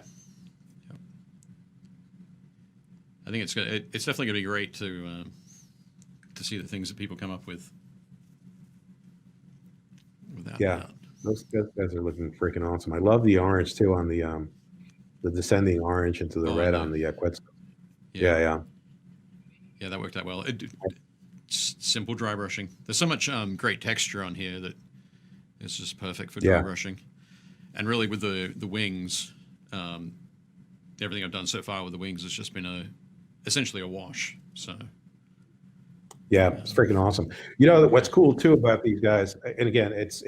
I think it's definitely going to be great to see the things that people come up with. Without doubt. Those guys are looking freaking awesome. I love the orange too on the descending orange into the red on the Quetzalcoatl. Yeah, that worked out well. Simple dry brushing. There's so much great texture on here that it's just perfect for dry brushing. And really with the wings, everything I've done so far with the wings has just been essentially a wash. So yeah, it's freaking awesome. You know what's cool too about these guys, and again, it's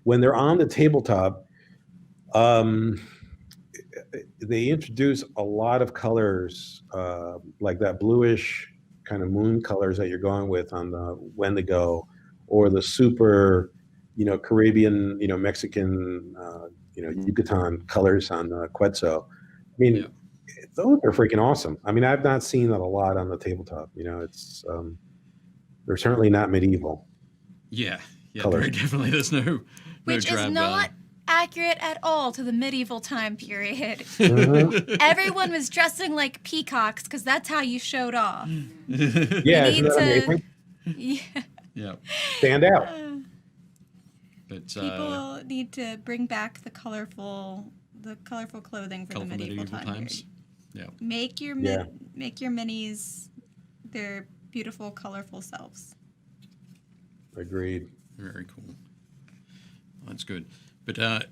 when they're on the tabletop, they introduce a lot of colors, like that bluish kind of moon colors that you're going with on the Wendigo, or the super, Caribbean, Mexican, Yucatan colors on Quetzalcoatl. I mean, those are freaking awesome. I mean, I've not seen that a lot on the tabletop. It's they're certainly not medieval. Yeah, very definitely. There's no which drab, is not accurate at all to the medieval time period. Mm-hmm. Everyone was dressing like peacocks because that's how you showed off. Yeah, stand out. But people need to bring back the colorful clothing for the medieval times. Yeah. Make your minis their beautiful, colorful selves. Agreed. Very cool. That's good. But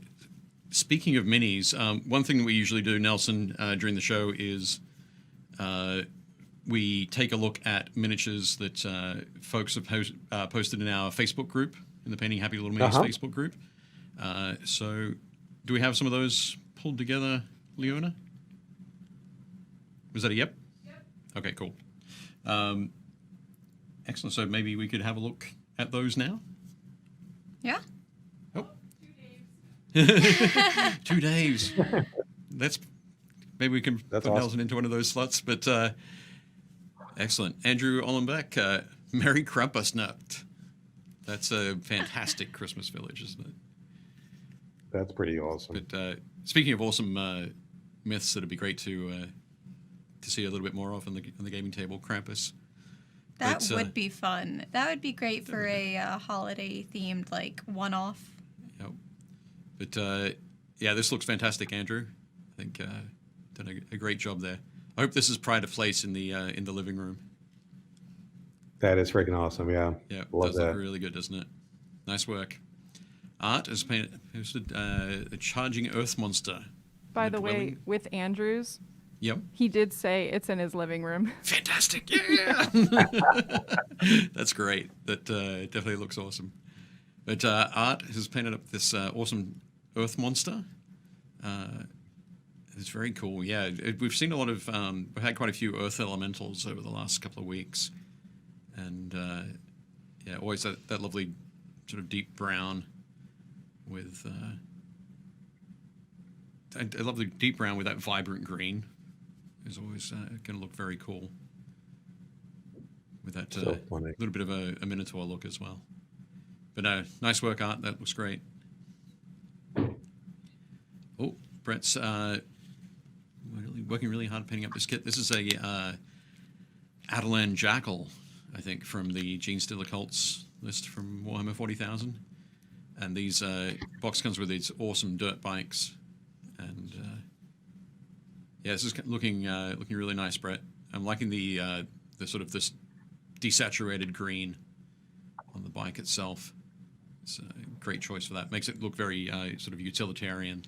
speaking of minis, one thing that we usually do, Nelson, during the show is we take a look at miniatures that folks have posted in our Facebook group, in the Painting Happy Little Minis Facebook group. So do we have some of those pulled together, Leona? Was that a yep? Yep. Okay, cool. Excellent. So maybe we could have a look at those now? Yeah. Oh. 2 Daves. 2 days. Maybe we can put awesome. Nelson into one of those slots. But excellent. Andrew Ollenbeck, Merry Krampusnacht. That's a fantastic Christmas village, isn't it? That's pretty awesome. But speaking of awesome myths that'd be great to see a little bit more of on the gaming table, Krampus. That would be fun. That would be great for a holiday themed one-off. Yep. But this looks fantastic, Andrew. I think done a great job there. I hope this is pride of place in the living room. That is freaking awesome. Yeah. Yeah, love does that. Look really good, doesn't it? Nice work. Art has posted a charging earth monster. By the way, with Andrew's, yep, he did say it's in his living room. Fantastic! Yeah, that's great. That definitely looks awesome. But Art has painted up this awesome earth monster. It's very cool. Yeah, we've seen a lot of. We've had quite a few earth elementals over the last couple of weeks, and yeah, always that lovely sort of deep brown with a lovely deep brown with that vibrant green is always going to look very cool. With that little bit of a Minotaur look as well. But no, nice work, Art. That looks great. Oh, Brett's working really hard painting up this kit. This is a Outland Jackal, I think, from the Gene Stealer Cults list from Warhammer 40,000. And these box comes with these awesome dirt bikes. And yeah, this is looking really nice, Brett. I'm liking the sort of this desaturated green on the bike itself. It's a great choice for that. Makes it look very sort of utilitarian.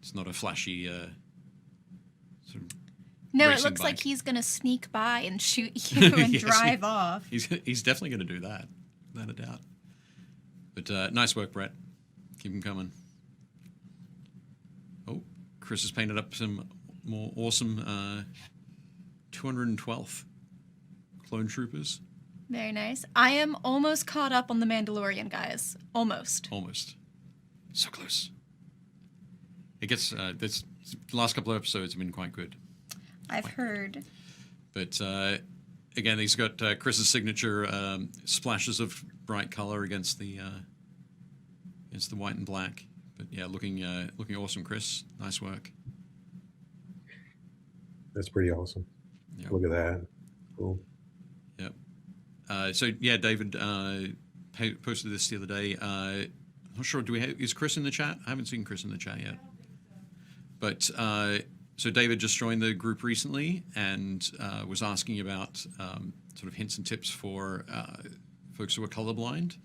It's not a flashy sort of No, it looks bike. like he's going to sneak by and shoot you and Yes, drive off. He's definitely going to do that, without a doubt. But nice work, Brett. Keep him coming. Oh, Chris has painted up some more awesome 212th Clone Troopers. Very nice. I am almost caught up on The Mandalorian, guys. Almost. So close. It gets the last couple of episodes have been quite good. I've heard. But again, these got Chris's signature splashes of bright color against the white and black. But yeah, looking awesome, Chris. Nice work. That's pretty awesome. Yep. Look at that. Cool. Yep. So yeah, David posted this the other day. I'm not sure. Is Chris in the chat? I haven't seen Chris in the chat yet. But so David just joined the group recently and was asking about sort of hints and tips for folks who are colorblind.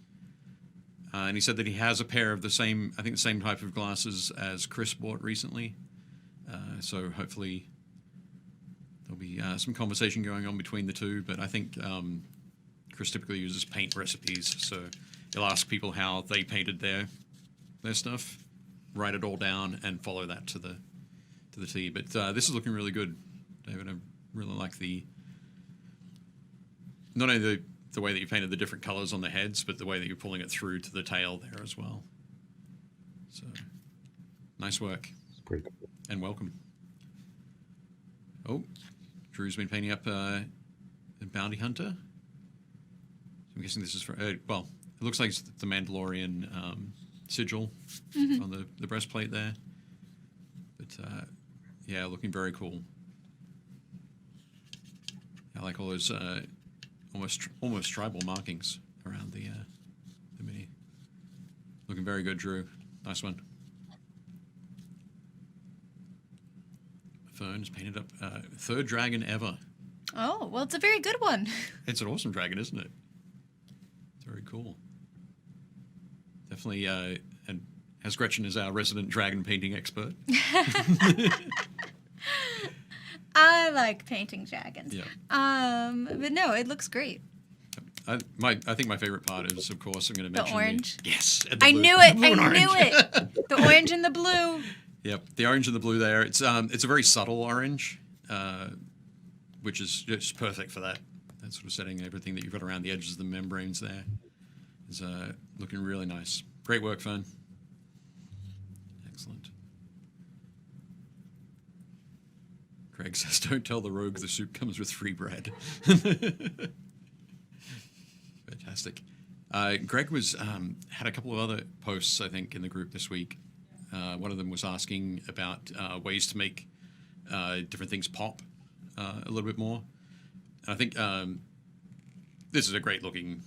And he said that he has a pair of the same type of glasses as Chris bought recently. So hopefully there'll be some conversation going on between the two. But I think Chris typically uses paint recipes, so he'll ask people how they painted their stuff, write it all down, and follow that to the T. But this is looking really good, David. I really like not only the way that you painted the different colors on the heads, but the way that you're pulling it through to the tail there as well. So, nice work. It's pretty cool. And welcome. Oh, Drew's been painting up a bounty hunter. I'm guessing this is for, well, it looks like it's the Mandalorian sigil on the breastplate there. But, yeah, looking very cool. I like all those almost tribal markings around the mini. Looking very good, Drew. Nice one. Fern's painted up third dragon ever. Oh, well, it's a very good one. It's an awesome dragon, isn't it? It's very cool. Definitely, and as Gretchen is our resident dragon painting expert. I like painting dragons. Yeah. But no, it looks great. I think my favorite part is, of course, I'm going to mention the orange. Yes. I knew it. The orange and the blue. Yep, the orange and the blue there. It's a very subtle orange, which is just perfect for that sort of setting. Everything that you've got around the edges of the membranes there is looking really nice. Great work, Fern. Excellent. Craig says, "Don't tell the rogue the soup comes with free bread." Fantastic. Greg was had a couple of other posts, I think, in the group this week. One of them was asking about ways to make different things pop a little bit more. And I think this is a great looking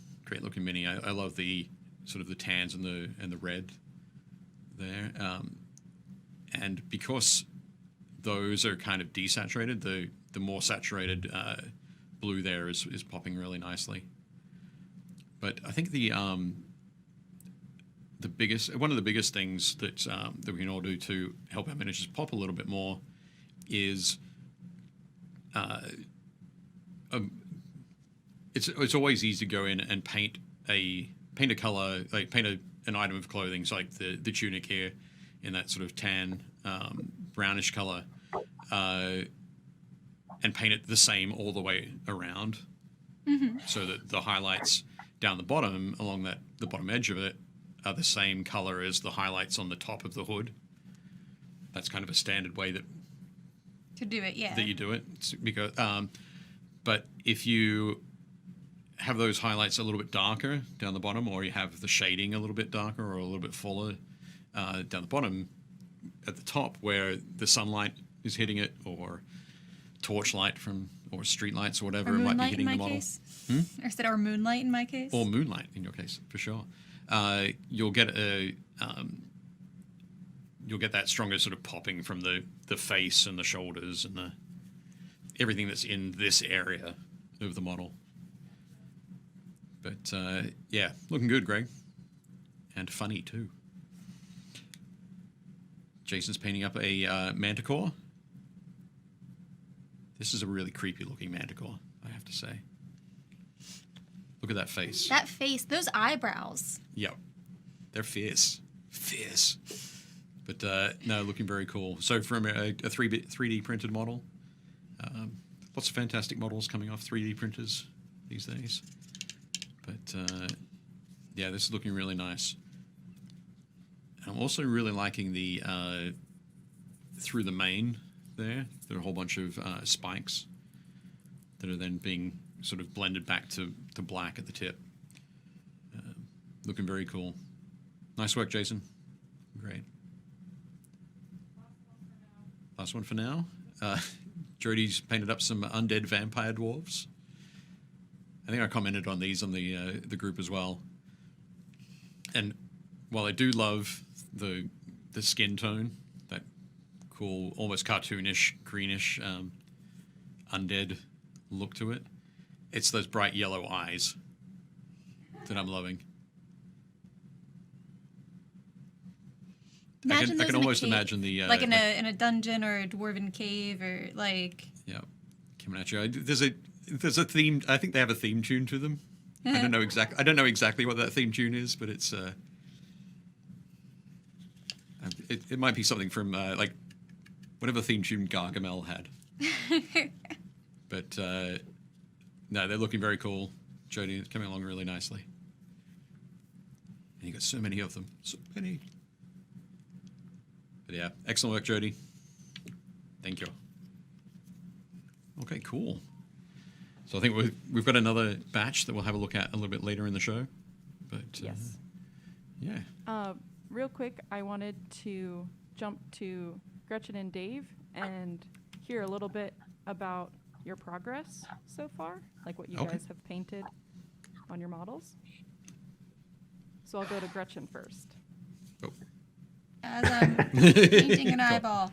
mini. I love the sort of the tans and the red there, and because those are kind of desaturated, the more saturated blue there is popping really nicely. But I think one of the biggest things that we can all do to help our miniatures pop a little bit more is it's always easy to go in and paint a color, like paint an item of clothing, so like the tunic here, in that sort of tan, brownish color, and paint it the same all the way around, so that the highlights down the bottom, along the bottom edge of it, are the same color as the highlights on the top of the hood. That's kind of a standard way that do it, yeah. That you do it. Because, but if you have those highlights a little bit darker down the bottom, or you have the shading a little bit darker or a little bit fuller down the bottom, at the top where the sunlight is hitting it, or torchlight or street lights or whatever, or it might be moonlight hitting in the my model. case. Or said, or moonlight in my case. Or moonlight in your case, for sure. You'll get that stronger sort of popping from the face and the shoulders and everything that's in this area of the model. But yeah, looking good, Greg, and funny too. Jason's painting up a Manticore. This is a really creepy looking Manticore, I have to say. Look at that face. That face, those eyebrows. Yep. They're fierce. Fierce. But no, looking very cool. So from a 3D printed model, lots of fantastic models coming off 3D printers these days. But yeah, this is looking really nice. I'm also really liking the through the mane there. There are a whole bunch of spikes that are then being sort of blended back to black at the tip. Looking very cool. Nice work, Jason. Great. Last one for now. Jody's painted up some undead vampire dwarves. I think I commented on these on the group as well. And while I do love the skin tone, that cool, almost cartoonish, greenish, undead look to it, it's those bright yellow eyes that I'm loving. I can almost imagine the like in a dungeon or a dwarven cave or like. Yeah, coming at you. There's a theme. I think they have a theme tune to them. I don't know exactly what that theme tune is, but it's it might be something from like whatever theme tune Gargamel had. But no, they're looking very cool. Jody, it's coming along really nicely. And you got so many of them. So many. But yeah, excellent work, Jody. Thank you. Okay, cool. So I think we've got another batch that we'll have a look at a little bit later in the show. But yes. Yeah. Real quick, I wanted to jump to Gretchen and Dave and hear a little bit about your progress so far, like what you guys have painted on your models. So I'll go to Gretchen first. Oh. As I'm painting an eyeball.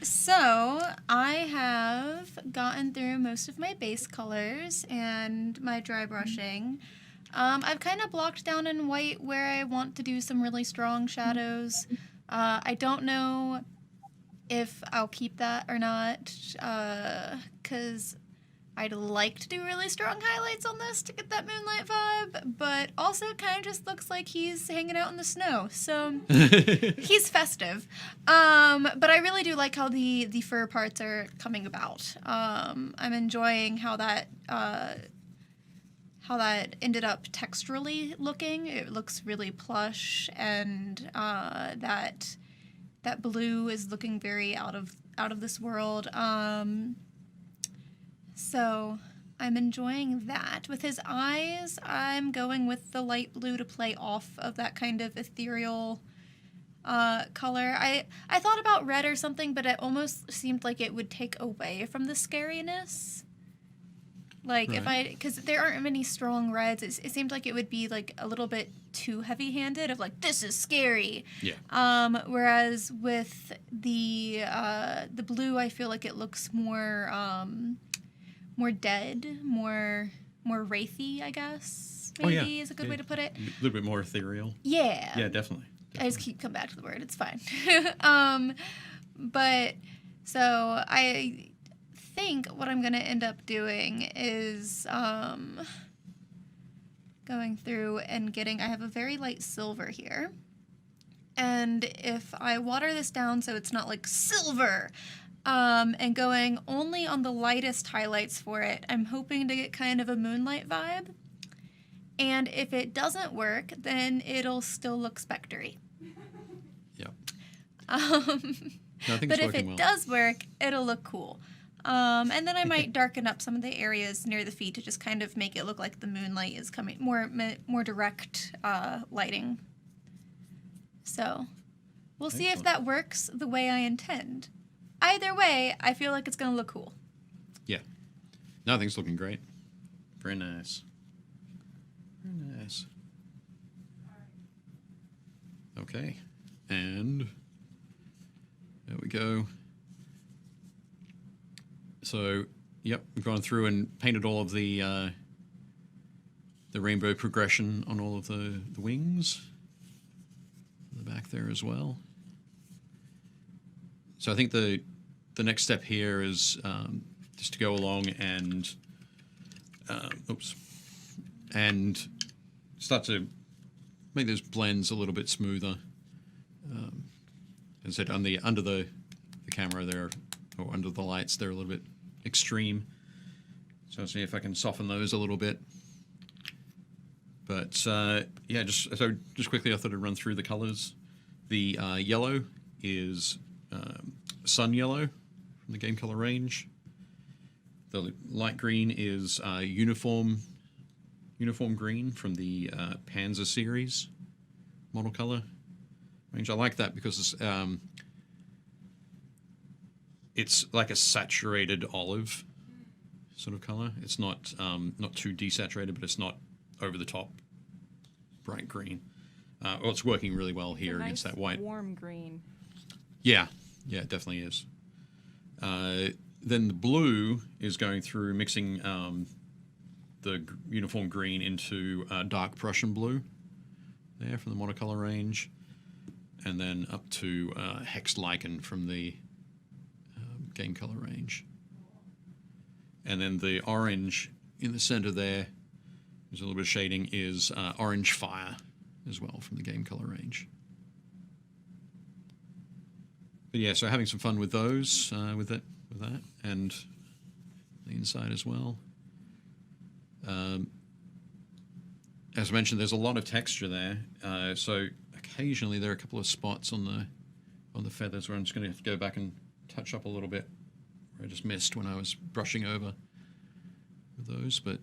So I have gotten through most of my base colors and my dry brushing. I've kind of blocked down in white where I want to do some really strong shadows. I don't know if I'll keep that or not, because I'd like to do really strong highlights on this to get that moonlight vibe, but also it kind of just looks like he's hanging out in the snow, so he's festive. But I really do like how the fur parts are coming about. I'm enjoying how that ended up texturally looking. It looks really plush, and that blue is looking very out of this world. So I'm enjoying that. With his eyes, I'm going with the light blue to play off of that kind of ethereal color. I thought about red or something, but it almost seemed like it would take away from the scariness. Like, right. Because there aren't many strong reds, it seemed like it would be like a little bit too heavy-handed of like, this is scary. Yeah. Whereas with the blue, I feel like it looks more dead, more wraithy, I guess. Maybe is a good way to put it. A little bit more ethereal. Yeah. Yeah, definitely. I just keep coming back to the word. It's fine. But so I think what I'm going to end up doing is going through and I have a very light silver here. And if I water this down so it's not like silver, and going only on the lightest highlights for it, I'm hoping to get kind of a moonlight vibe. And if it doesn't work, then it'll still look spectre-y. Yeah. But if it does work, it'll look cool. And then I might darken up some of the areas near the feet to just kind of make it look like the moonlight is coming, more direct lighting. So we'll see if that works the way I intend. Either way, I feel like it's going to look cool. Yeah. No, I think it's looking great. Very nice. Very nice. Okay. And there we go. So, yep, we've gone through and painted all of the rainbow progression on all of the wings. The back there as well. So I think the next step here is just to go along and and start to make those blends a little bit smoother. As I said, under the camera there, or under the lights, they're a little bit extreme. So I'll see if I can soften those a little bit. But yeah, just quickly, I thought I'd run through the colors. The yellow is sun yellow from the game color range. The light green is uniform green from the Panzer series model color range. I like that because it's like a saturated olive sort of color. It's not too desaturated, but it's not over the top bright green. Well, it's working really well here against that white. Warm green. Yeah, it definitely is. Then the blue is going through mixing the uniform green into dark Prussian blue there from the monocolor range, and then up to Hex Lichen from the game color range. And then the orange in the center there, there's a little bit of shading, is Orange Fire as well from the game color range. But yeah, so having some fun with those, with that, and the inside as well. As I mentioned, there's a lot of texture there. So occasionally there are a couple of spots on the feathers where I'm just going to have to go back and touch up a little bit, where I just missed when I was brushing over with those. But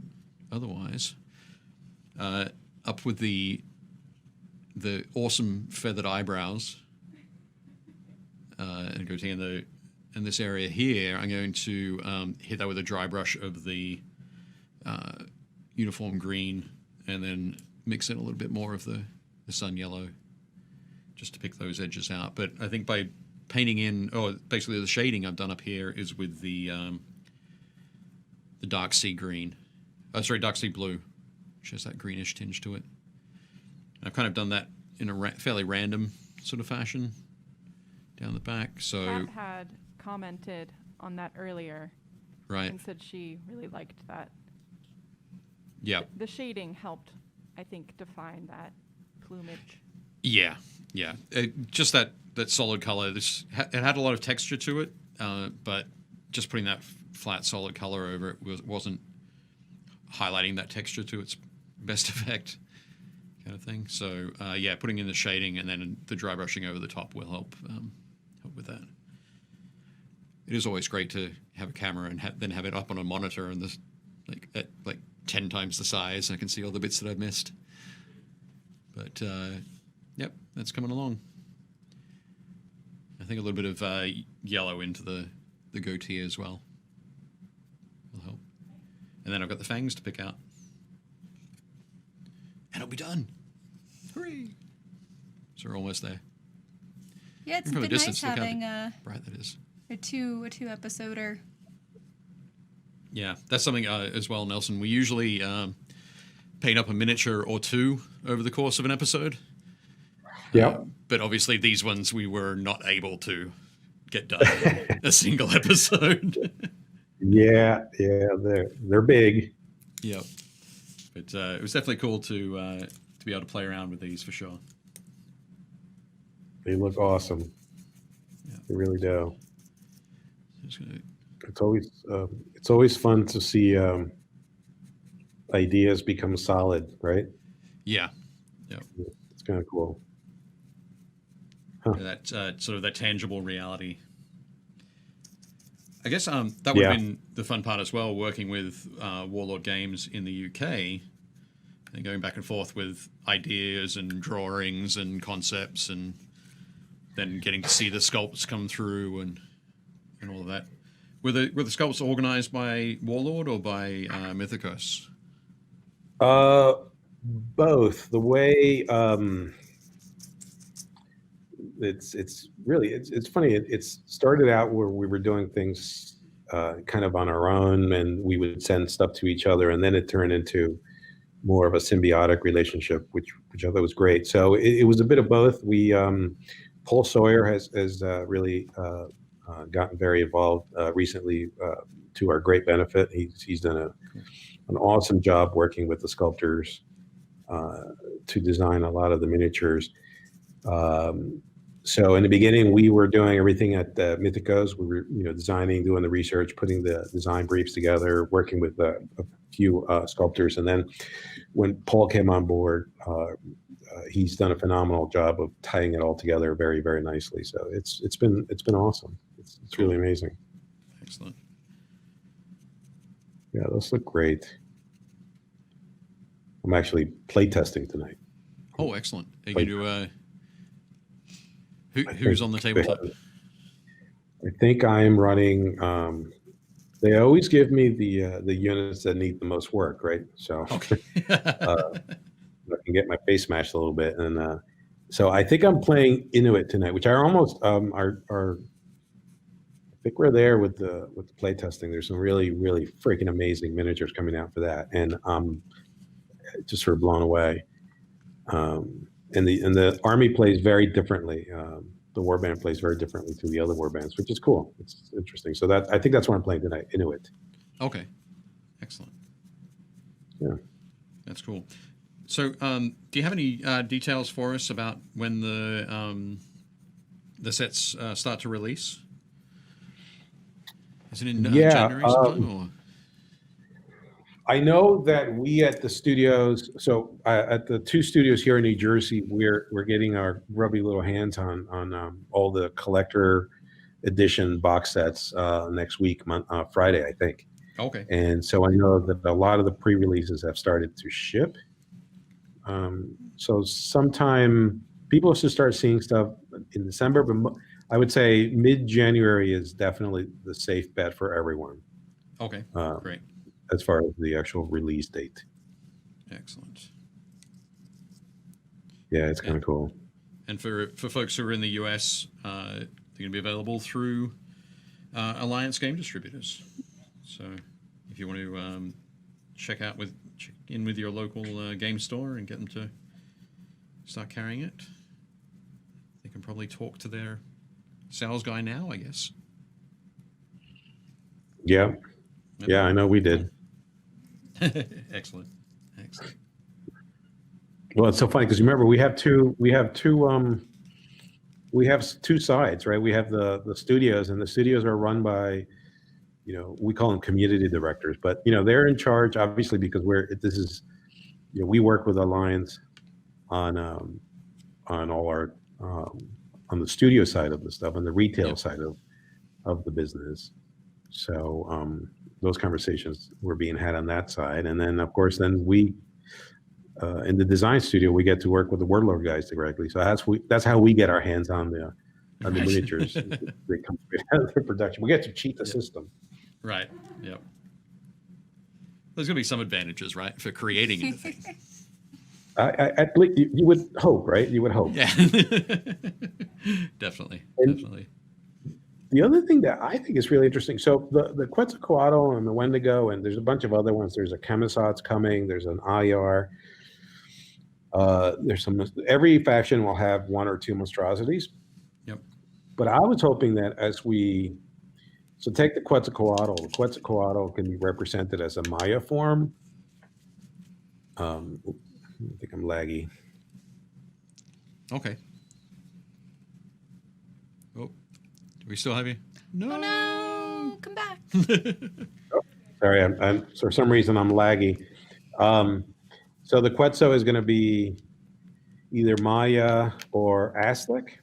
otherwise, up with the awesome feathered eyebrows. And goatee in this area here, I'm going to hit that with a dry brush of the uniform green, and then mix in a little bit more of the sun yellow, just to pick those edges out. But I think by painting in, basically the shading I've done up here is with the dark sea green. Dark sea blue, which has that greenish tinge to it. I've kind of done that in a fairly random sort of fashion down the back. So Kat had commented on that earlier, right, and said she really liked that. Yeah. The shading helped, I think, define that plumage. Yeah. Just that solid color. It had a lot of texture to it, but just putting that flat, solid color over it wasn't highlighting that texture to its best effect, kind of thing. So yeah, putting in the shading and then the dry brushing over the top will help with that. It is always great to have a camera and then have it up on a monitor and this at 10 times the size. I can see all the bits that I've missed. But yep, that's coming along. I think a little bit of yellow into the goatee as well will help. And then I've got the fangs to pick out. And it'll be done. Hooray! So we're almost there. Yeah, it's been nice having bright that is. a two episoder. Yeah, that's something as well, Nelson. We usually paint up a miniature or two over the course of an episode. Yeah. But obviously these ones we were not able to get done in a single episode. Yeah, they're big. Yep. But it was definitely cool to be able to play around with these for sure. They look awesome. Yeah. They really do. Just gonna... It's always fun to see ideas become solid, right? Yeah. Yeah. It's kind of cool. Huh. That sort of that tangible reality. I guess that would have been the fun part as well, working with Warlord Games in the UK and going back and forth with ideas and drawings and concepts, and then getting to see the sculpts come through and all of that. Were the sculpts organized by Warlord or by Mythicos? Both. The way it's funny. It started out where we were doing things kind of on our own, and we would send stuff to each other, and then it turned into more of a symbiotic relationship, which I thought was great. So it was a bit of both. We Paul Sawyer has really gotten very involved recently to our great benefit. He's done an awesome job working with the sculptors to design a lot of the miniatures. So in the beginning, we were doing everything at Mythicos. We were, designing, doing the research, putting the design briefs together, working with a few sculptors. And then when Paul came on board, he's done a phenomenal job of tying it all together very, very nicely. So it's been awesome. It's really amazing. Excellent. Yeah, those look great. I'm actually play testing tonight. Oh, excellent. Are you going to who's on the tabletop? I think I'm running. They always give me the units that need the most work, right? So okay. I can get my face smashed a little bit, and so I think I'm playing Inuit tonight, which I almost are. I think we're there with the play testing. There's some really, really freaking amazing miniatures coming out for that, and just sort of blown away. And the army plays very differently. The warband plays very differently to the other warbands, which is cool. It's interesting. So I think that's what I'm playing tonight, Inuit. Okay, excellent. Yeah, that's cool. So, do you have any details for us about when the sets start to release? Is it in January sometime? Or? I know that we at the studios, so at the two studios here in New Jersey, we're getting our grubby little hands on all the collector edition box sets next week, Friday, I think. Okay. And so I know that a lot of the pre-releases have started to ship. So sometime people should start seeing stuff in December, but I would say mid-January is definitely the safe bet for everyone. Okay, great. As far as the actual release date. Excellent. Yeah, it's kind of cool. And for folks who are in the US, they're going to be available through Alliance Game Distributors. So if you want to check in with your local game store and get them to start carrying it, they can probably talk to their sales guy now, I guess. Yeah. Yeah, I know we did. Excellent. Well, it's so funny because remember we have two sides, right? We have the studios, and the studios are run by, we call them community directors, but they're in charge obviously because we work with Alliance on all our on the studio side of the stuff, on the retail side of the business. So those conversations were being had on that side, and then of course we in the design studio we get to work with the Warlord guys directly. So that's how we get our hands on the miniatures. They come out of the production. We get to cheat the system. Right. Yep. There's going to be some advantages, right, for creating anything. At least you would hope, right? You would hope. Yeah. Definitely. The other thing that I think is really interesting, so the Quetzalcoatl and the Windigo, and there's a bunch of other ones. There's a Chemisot's coming. There's an IR. There's every faction will have one or two monstrosities. Yep. But I was hoping that so take the Quetzalcoatl. The Quetzalcoatl can be represented as a Maya form. I think I'm laggy. Okay. we still have you? No. Oh no! Come back. Sorry, I'm for some reason I'm laggy. So the Quetzal is going to be either Maya or Aztec.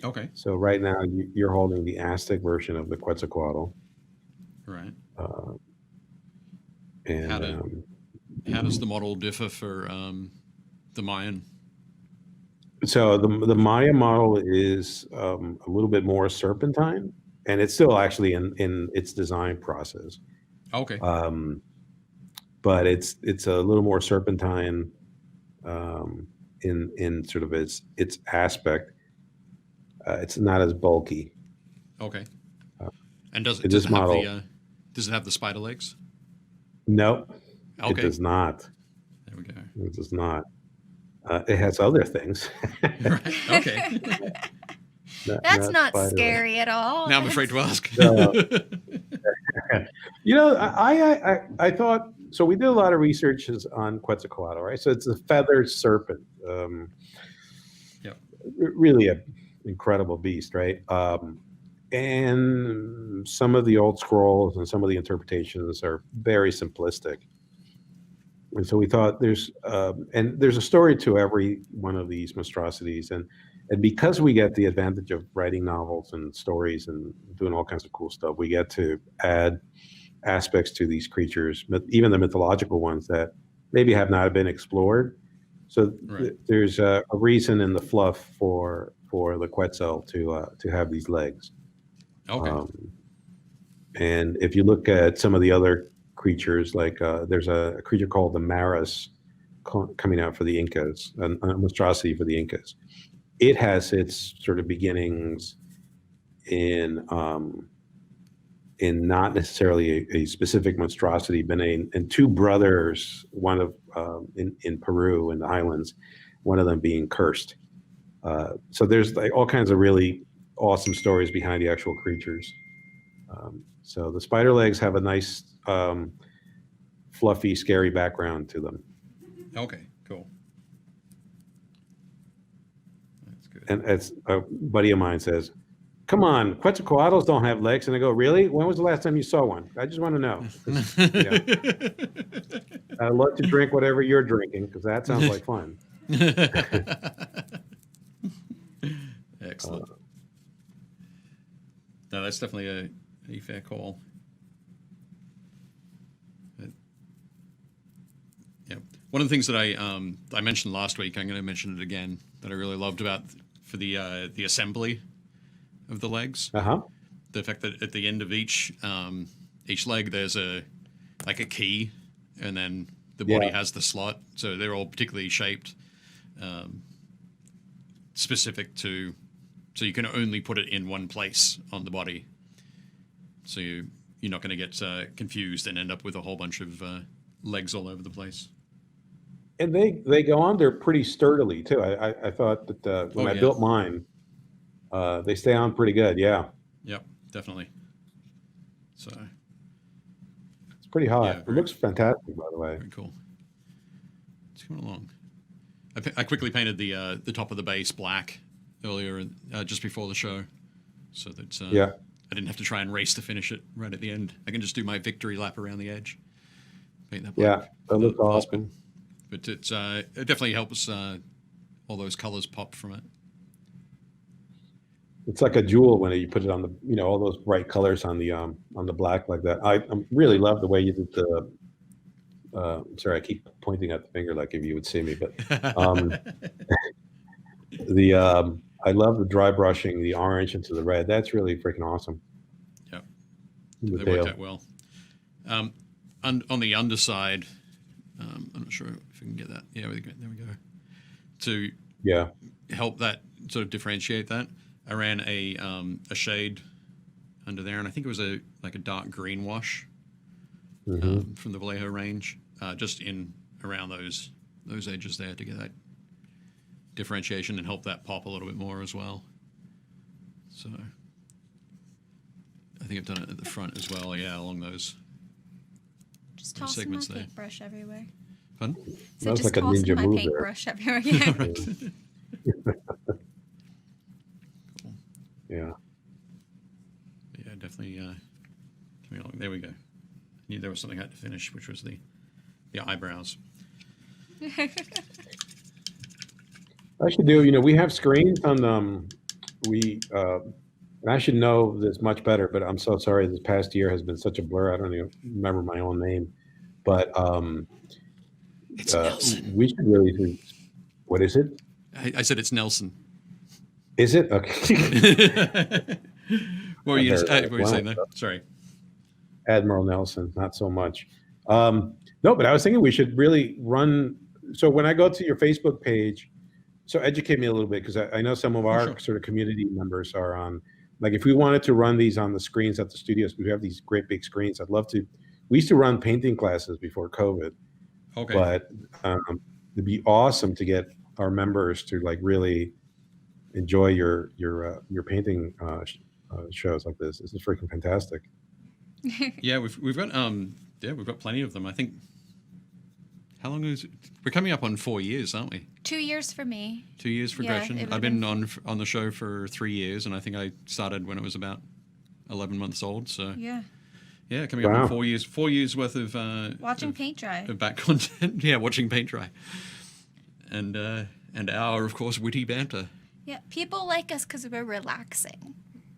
Okay. So right now you're holding the Aztec version of the Quetzalcoatl. Right. And how does the model differ for the Mayan? So the Maya model is a little bit more serpentine, and it's still actually in its design process. Okay. But it's a little more serpentine in sort of its aspect. It's not as bulky. Okay. And does this it model, does it have the spider legs? No, okay. It does not. There we go. It does not. It has other things. Right. Okay. That's not scary at all. Now I'm afraid to ask. I thought so. We did a lot of researches on Quetzalcoatl, right? So it's a feathered serpent. Yep. Really an incredible beast, right? And some of the old scrolls and some of the interpretations are very simplistic. And so we thought there's a story to every one of these monstrosities, and because we get the advantage of writing novels and stories and doing all kinds of cool stuff, we get to add aspects to these creatures, even the mythological ones that maybe have not been explored. So right. There's a reason in the fluff for the Quetzal to have these legs. Okay. And if you look at some of the other creatures, like there's a creature called the Maris coming out for the Incas, a monstrosity for the Incas. It has its sort of beginnings in not necessarily a specific monstrosity, but in two brothers, one of in Peru in the highlands, one of them being cursed. So there's like all kinds of really awesome stories behind the actual creatures. So the spider legs have a nice, fluffy, scary background to them. Okay, cool. That's good. And as a buddy of mine says, "Come on, Quetzalcoatls don't have legs." And I go, "Really? When was the last time you saw one? I just want to know." I'd love to drink whatever you're drinking because that sounds like fun. Excellent. No, that's definitely a fair call. Yeah, one of the things that I mentioned last week, I'm going to mention it again, that I really loved about for the assembly of the legs. The fact that at the end of each leg there's a key, and then the body has the slot, so they're all particularly shaped, specific to. So you can only put it in one place on the body. So you're not going to get confused and end up with a whole bunch of legs all over the place. And they go on there pretty sturdily too. I thought that when I built mine, they stay on pretty good. Yeah. Yep, definitely. So it's pretty hot. Yeah, it looks fantastic, by the way. Very cool. It's coming along. I quickly painted the top of the base black earlier, just before the show, so that I didn't have to try and race to finish it right at the end. I can just do my victory lap around the edge. Paint that black. Yeah, that looks awesome. But it definitely helps all those colors pop from it. It's like a jewel when you put it on the, all those bright colors on the black like that. I really love the way you did the. Sorry, I keep pointing at the finger like if you would see me, but I love the dry brushing the orange into the red. That's really freaking awesome. Yeah, they worked out well. On the underside, I'm not sure if we can get that. Yeah, there we go. To help that sort of differentiate that, I ran a shade under there, and I think it was a dark green wash from the VALLEJO range, just in around those edges there to get that differentiation and help that pop a little bit more as well. So I think I've done it at the front as well. Yeah, along those. Just tossing my paintbrush everywhere. Pardon? So just like tossing my paintbrush everywhere. Yeah. Cool. Yeah. Yeah, definitely. Coming along. There we go. I knew there was something I had to finish, which was the eyebrows. I should do. We have screens on. And I should know this much better, but I'm so sorry. This past year has been such a blur. I don't even remember my own name. But it's Nelson. We should really do. What is it? I said it's Nelson. Is it? Okay. What were you saying there? Sorry. Admiral Nelson, not so much. No, but I was thinking we should really run. So when I go to your Facebook page, so educate me a little bit, because I know some of our sort of community members are on. Like, if we wanted to run these on the screens at the studios, we have these great big screens. I'd love to. We used to run painting classes before COVID. Okay. But it'd be awesome to get our members to like really enjoy your painting shows like this. This is freaking fantastic. Yeah, we've got plenty of them. I think. How long is it? We're coming up on 4 years, aren't we? 2 years for me. 2 years for Gretchen. I've been on the show for 3 years, and I think I started when it was about 11 months old. So yeah, coming up on 4 years. 4 years worth of watching paint dry. Of back content. Yeah, watching paint dry, and our, of course, witty banter. Yeah, people like us because we're relaxing.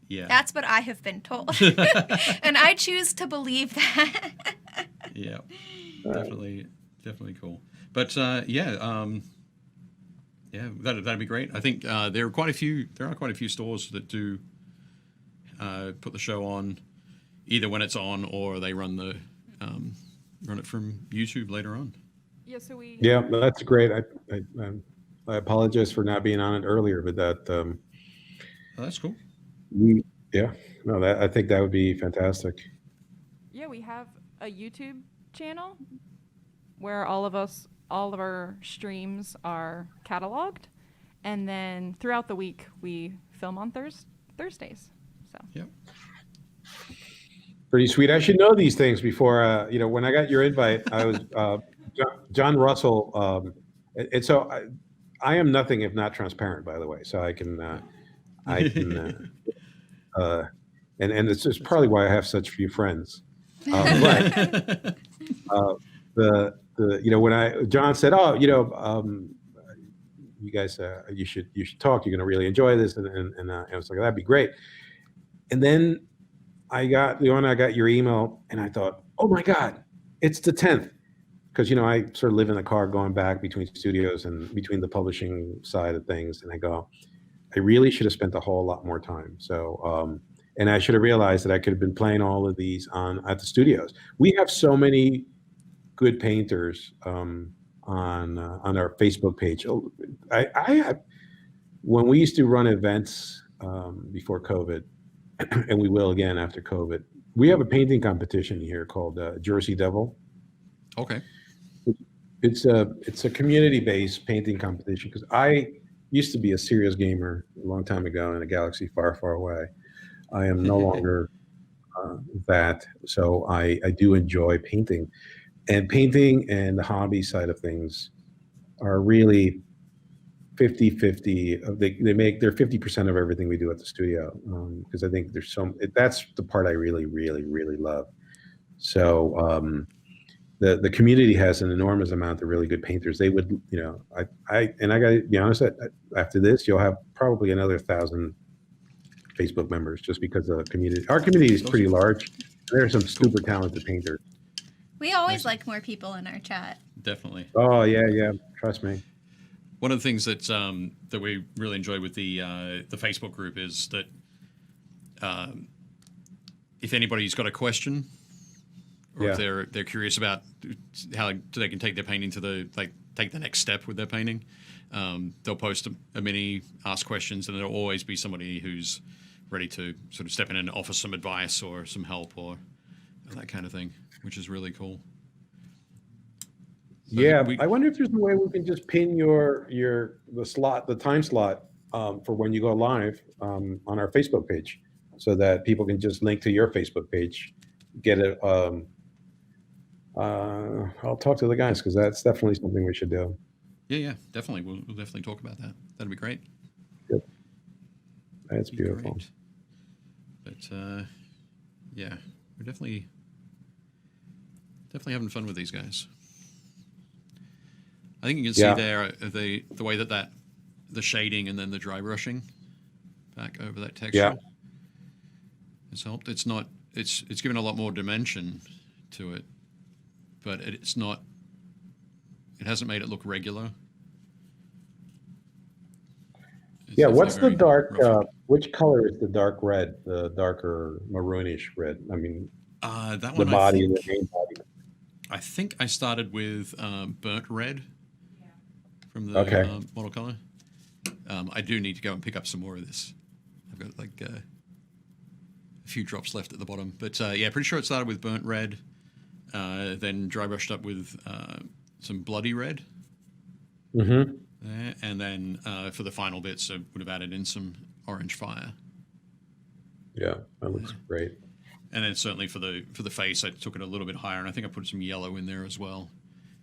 Yeah, that's what I have been told, and I choose to believe that. Yeah, definitely cool. But that'd be great. I think there are quite a few stores that do put the show on either when it's on, or they run it from YouTube later on. Yeah, so we. Yeah, that's great. I apologize for not being on it earlier, but that. Oh, that's cool. I think that would be fantastic. Yeah, we have a YouTube channel where all of our streams are cataloged, and then throughout the week we film on Thursdays. So. Yep. Pretty sweet. I should know these things before. When I got your invite, I was John Russell, and so I am nothing if not transparent, by the way. So I can, and it's just probably why I have such few friends. But when John said, "Oh, you guys, you should talk. You're going to really enjoy this," and I was like, "That'd be great." And then I got your email, and I thought, "Oh my God, it's the 10th," because I sort of live in the car going back between studios and between the publishing side of things, and I go, I really should have spent a whole lot more time. So, and I should have realized that I could have been playing all of these at the studios. We have so many good painters on our Facebook page. When we used to run events before COVID, and we will again after COVID, we have a painting competition here called Jersey Devil. Okay. It's a community-based painting competition, because I used to be a serious gamer a long time ago in a galaxy far, far away. I am no longer that, so I do enjoy painting. And painting and the hobby side of things are really 50-50. They're 50% of everything we do at the studio, because I think that's the part I really, really, really love. So the community has an enormous amount of really good painters. They would, I got to be honest, after this, you'll have probably another 1,000 Facebook members, just because the community. Our community is pretty large. There are some super talented painters. We always like more people in our chat. Definitely. Oh yeah, trust me. One of the things that we really enjoy with the Facebook group is that if anybody's got a question, or if they're curious about how they can take their painting take the next step with their painting, they'll post a mini, ask questions, and there'll always be somebody who's ready to sort of step in and offer some advice or some help or that kind of thing, which is really cool. So I wonder if there's a way we can just pin the time slot for when you go live on our Facebook page, so that people can just link to your Facebook page, get it. I'll talk to the guys, because that's definitely something we should do. Yeah, definitely. We'll definitely talk about that. That'd be great. Good. That's beautiful. Great. But yeah, we're definitely having fun with these guys. I think you can see there the way that the shading and then the dry brushing back over that texture has helped. It's not it's given a lot more dimension to it, but it's not. It hasn't made it look regular. Yeah, what's the dark? Which color is the dark red? The darker maroonish red. I mean, that the one. body, the main body. I think I started with burnt red from the model color. I do need to go and pick up some more of this. I've got like a few drops left at the bottom, but yeah, pretty sure it started with burnt red, then dry brushed up with some bloody red. Mm-hmm. And then for the final bits, I would have added in some orange fire. Yeah, that looks great. And then certainly for the face, I took it a little bit higher, and I think I put some yellow in there as well,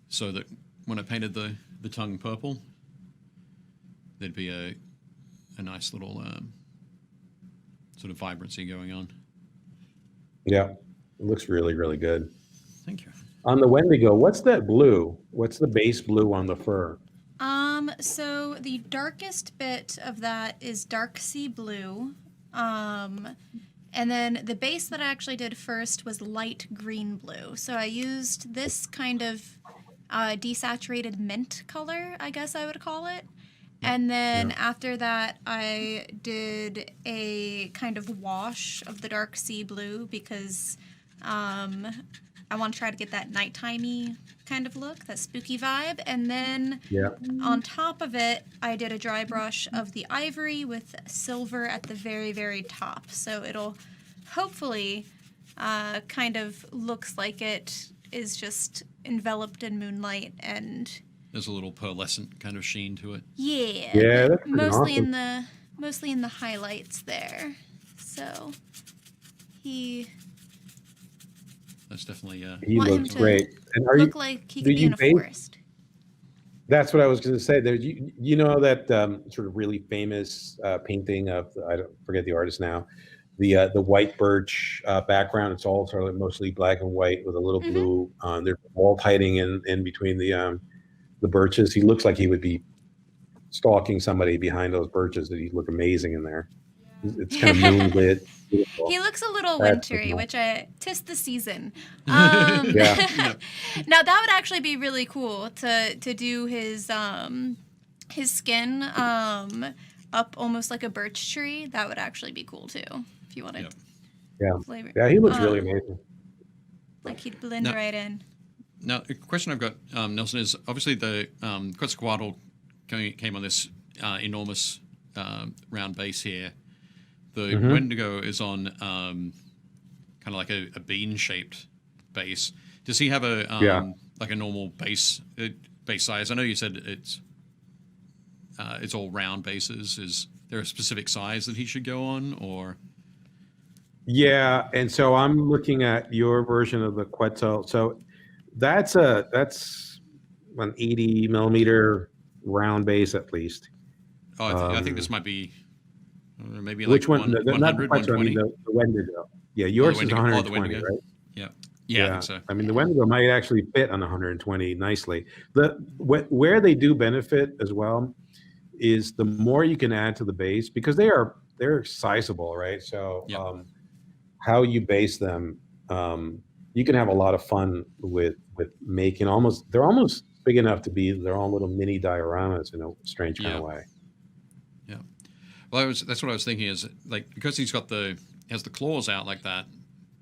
so that when I painted the tongue purple, there'd be a nice little sort of vibrancy going on. Yeah, it looks really, really good. Thank you. On the Wendigo, what's that blue? What's the base blue on the fur? So the darkest bit of that is dark sea blue. And then the base that I actually did first was light green blue. So I used this kind of desaturated mint color, I guess I would call it. And then after that, I did a kind of wash of the dark sea blue because I want to try to get that nightimey kind of look, that spooky vibe. And then on top of it, I did a dry brush of the ivory with silver at the very, very top. So it'll hopefully kind of looks like it is just enveloped in moonlight, and there's a little pearlescent kind of sheen to it. Yeah, that's mostly awesome. mostly in the highlights there. So that's definitely he looks great. And look like he could be in a forest. That's what I was going to say. There, you know that sort of really famous painting of I don't forget the artist now, the white birch background. It's all sort of mostly black and white with a little blue. There's wall hiding in between the birches. He looks like he would be stalking somebody behind those birches. That he'd look amazing in there. It's kind of moonlit. Beautiful. He looks a little wintry, which tis the season. Now that would actually be really cool to do his skin up almost like a birch tree. That would actually be cool too, if you wanted. Flavor. Yeah, he looks really amazing. Like he'd blend right in. Now, the question I've got, Nelson, is obviously the Quetzalcoatl came on this enormous round base here. The Wendigo is on kind of like a bean-shaped base. Does he have a like a normal base size? I know you said it's all round bases. Is there a specific size that he should go on, or? Yeah, and so I'm looking at your version of the Quetzal. So that's an 80 millimeter round base at least. Oh, I think this might be maybe like which one? 100, 120. The Wendigo. Yeah, yours is 120, right? Yeah, I think so. I mean, the Wendigo might actually fit on 120 nicely. Where they do benefit as well is the more you can add to the base, because they're sizable, right? So how you base them, you can have a lot of fun with making they're almost big enough to be their own little mini dioramas in a strange kind of way. Yeah. Well, that's what I was thinking is, like, because he has the claws out like that,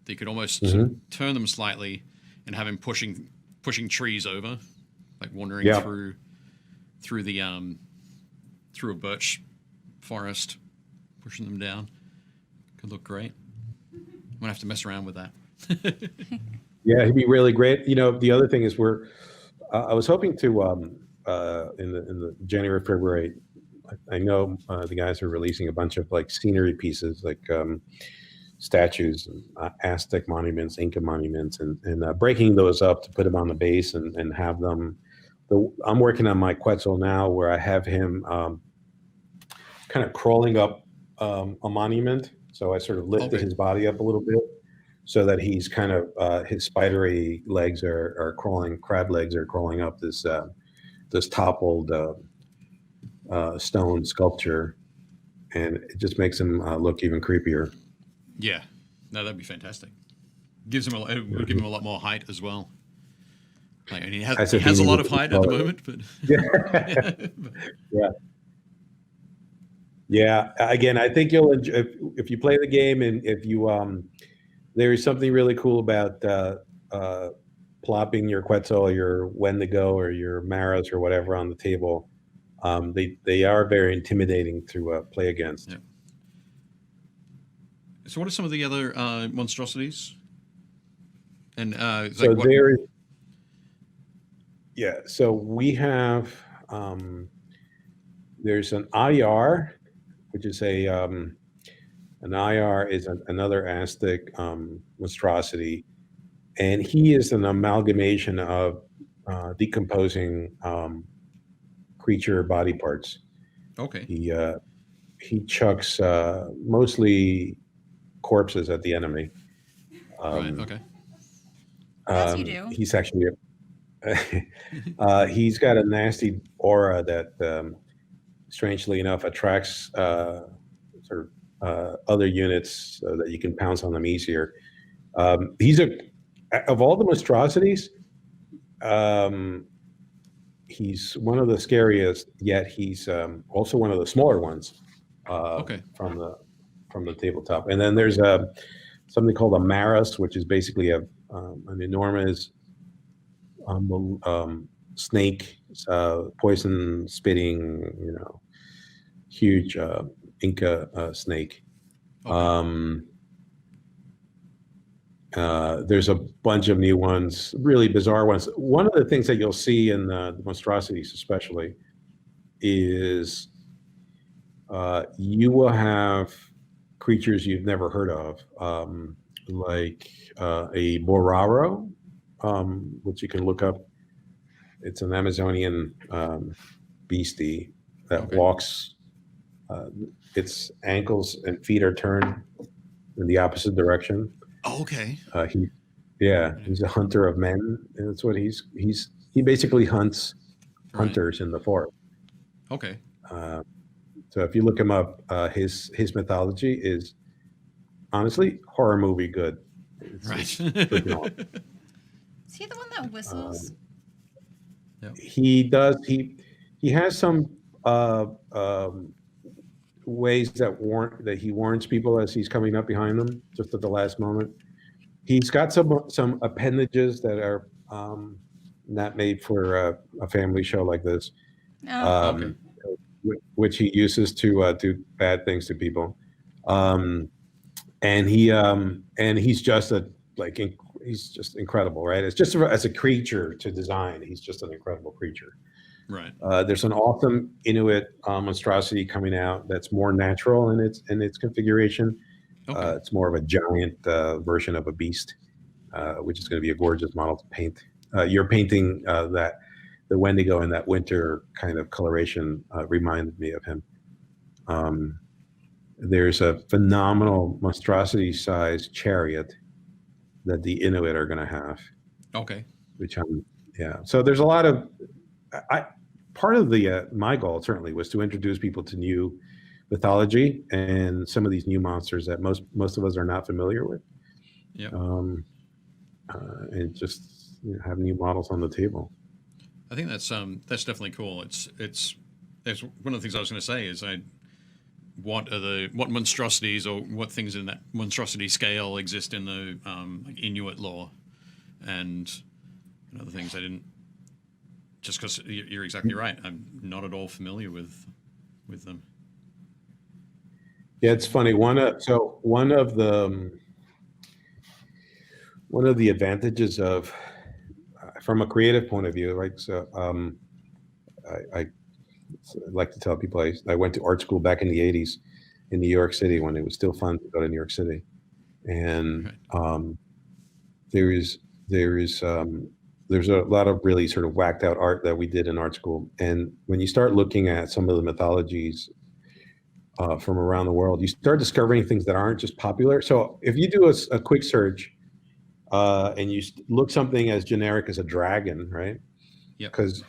they could almost sort of turn them slightly and have him pushing trees over, like wandering through a birch forest, pushing them down. Could look great. I'm gonna have to mess around with that. Yeah, he'd be really great. You know, the other thing is I was hoping to in the January, February. I know the guys are releasing a bunch of like scenery pieces, like statues, and Aztec monuments, Inca monuments, and breaking those up to put them on the base and have them. I'm working on my Quetzal now, where I have him kind of crawling up a monument. So I sort of lifted his body up a little bit so that he's kind of his spidery legs are crawling, crab legs are crawling up this toppled stone sculpture, and it just makes him look even creepier. Yeah, no, that'd be fantastic. It would give him a lot more height as well. Like, and he has a lot of height at the moment, but yeah. Again, I think you'll enjoy if you play the game, and if you there is something really cool about plopping your Quetzal, your Wendigo, or your Maras, or whatever on the table. They are very intimidating to play against. Yeah. So, what are some of the other monstrosities? And so like there is. Yeah, so we have there's an IR, which is an IR is another Aztec monstrosity, and he is an amalgamation of decomposing creature body parts. Okay. He chucks mostly corpses at the enemy. Right. Okay. As you do. He's actually he's got a nasty aura that, strangely enough, attracts sort of other units so that you can pounce on them easier. He's of all the monstrosities, he's one of the scariest. Yet he's also one of the smaller ones. From the tabletop. And then there's something called a Maras, which is basically an enormous snake, poison spitting, huge Inca snake. There's a bunch of new ones, really bizarre ones. One of the things that you'll see in the monstrosities especially is you will have creatures you've never heard of, like a Boraro, which you can look up. It's an Amazonian beastie that walks. Its ankles and feet are turned in the opposite direction. Okay. He's a hunter of men, and that's what he basically hunts hunters in the forest. Okay. So if you look him up, his mythology is honestly horror movie good. It's awesome. Is he the one that whistles? He does. He has some ways that he warns people as he's coming up behind them just at the last moment. He's got some appendages that are not made for a family show like this. Which he uses to do bad things to people, and he's just he's just incredible, right? It's just as a creature to design, he's just an incredible creature. Right. There's an awesome Inuit monstrosity coming out that's more natural in its configuration. It's more of a giant version of a beast, which is going to be a gorgeous model to paint. You're painting the Wendigo in that winter kind of coloration reminded me of him. There's a phenomenal monstrosity-sized chariot that the Inuit are going to have. Okay. So there's a lot of. Part of my goal certainly was to introduce people to new mythology and some of these new monsters that most of us are not familiar with. Yeah. And just have new models on the table. I think that's definitely cool. It's one of the things I was going to say is what monstrosities or what things in that monstrosity scale exist in the like Inuit lore, and other things I didn't. Just because you're exactly right, I'm not at all familiar with them. Yeah, it's funny. One of the advantages of from a creative point of view, right? So I like to tell people I went to art school back in the 80s in New York City when it was still fun to go to New York City. And there's a lot of really sort of whacked out art that we did in art school. And when you start looking at some of the mythologies from around the world. You start discovering things that aren't just popular. So if you do a quick search and you look something as generic as a dragon, right? Yep. Because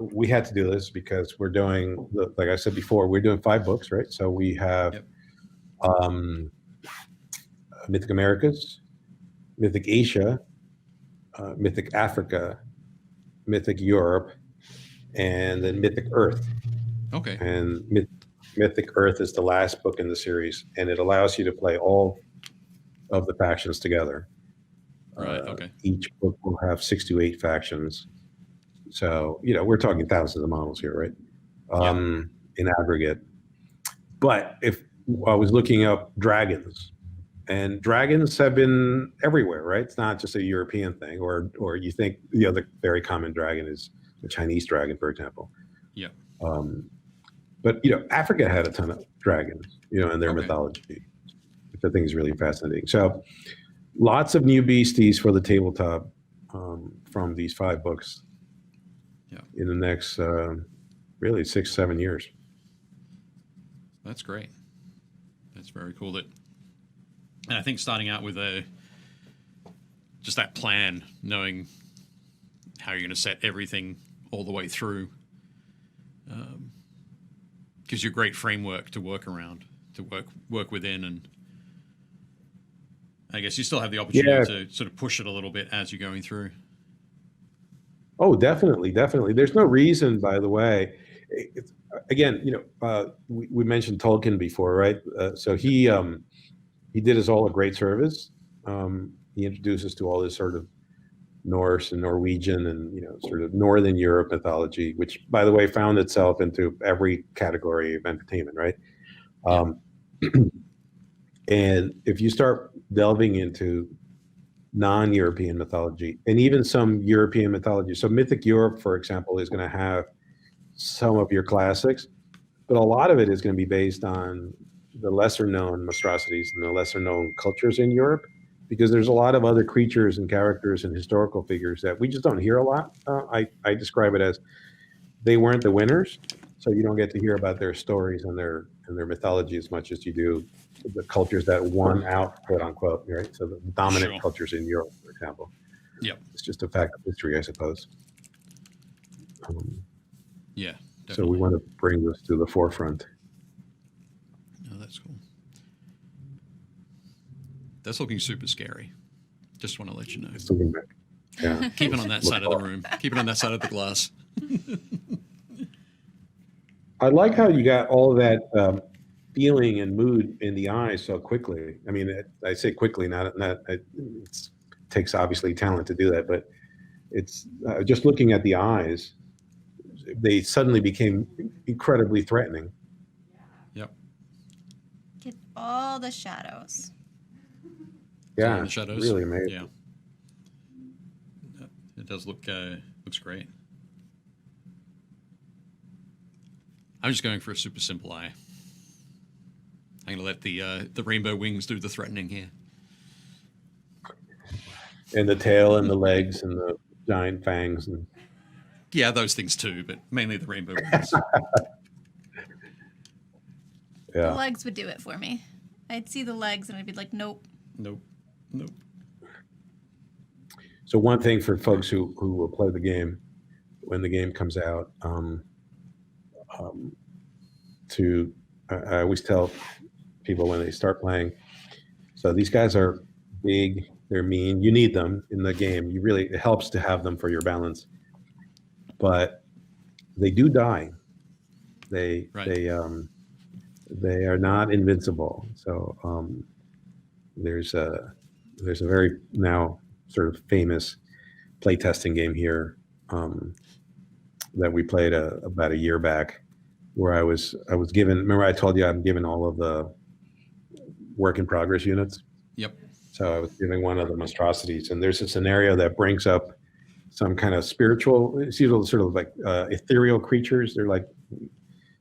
we had to do this because we're doing, like I said before, we're doing 5 books, right? So we have Mythic Americas, Mythic Asia, Mythic Africa, Mythic Europe, and then Mythic Earth. Okay. And Mythic Earth is the last book in the series, and it allows you to play all of the factions together. Right. Okay. Each book will have 6 to 8 factions. So, we're talking thousands of models here, right? In aggregate. But if I was looking up dragons, and dragons have been everywhere, right? It's not just a European thing, or you think the other very common dragon is the Chinese dragon, for example. Yeah. But Africa had a ton of dragons, in their mythology, which I think is really fascinating. So, lots of new beasties for the tabletop from these 5 books. Yeah. In the next really 6-7 years. That's great. That's very cool. And I think starting out with just that plan, knowing how you're going to set everything all the way through, gives you a great framework to work around, to work within, and I guess you still have the opportunity to sort of push it a little bit as you're going through. Oh, definitely. There's no reason, by the way. Again, we mentioned Tolkien before, right? So he did us all a great service. He introduced us to all this sort of Norse and Norwegian and sort of Northern Europe mythology, which, by the way, found itself into every category of entertainment, right? And if you start delving into non-European mythology and even some European mythology, so Mythic Europe, for example, is going to have some of your classics, but a lot of it is going to be based on the lesser known monstrosities and the lesser known cultures in Europe, because there's a lot of other creatures and characters and historical figures that we just don't hear a lot. I describe it as they weren't the winners, so you don't get to hear about their stories and their mythology as much as you do the cultures that won out, quote unquote, right? So the dominant cultures in Europe, for example. Yep. It's just a fact of history, I suppose. Yeah. Definitely. So we want to bring this to the forefront. Oh, that's cool. That's looking super scary. Just want to let you know. It's looking back. Yeah. Keep it on that side of the room. Keep it on that side of the glass. I like how you got all of that feeling and mood in the eyes so quickly. I mean, I say quickly, not it takes obviously talent to do that, but it's just looking at the eyes, they suddenly became incredibly threatening. Yep. Get all the shadows. Yeah, the shadows. Really amazing. Yeah. It does look looks great. I'm just going for a super simple eye. I'm gonna let the rainbow wings do the threatening here. And the tail and the legs and the giant fangs and yeah, those things too, but mainly the rainbow wings. The legs would do it for me. I'd see the legs and I'd be like, nope. Nope. So one thing for folks who will play the game when the game comes out, I always tell people when they start playing, so these guys are big, they're mean, you need them in the game. It helps to have them for your balance, but they do die. They are not invincible. So there's a very now sort of famous playtesting game here that we played about a year back, where I was given. Remember, I told you I'm given all of the work in progress units. Yep. So I was given one of the monstrosities, and there's a scenario that brings up some kind of spiritual, sort of like ethereal creatures. They're like,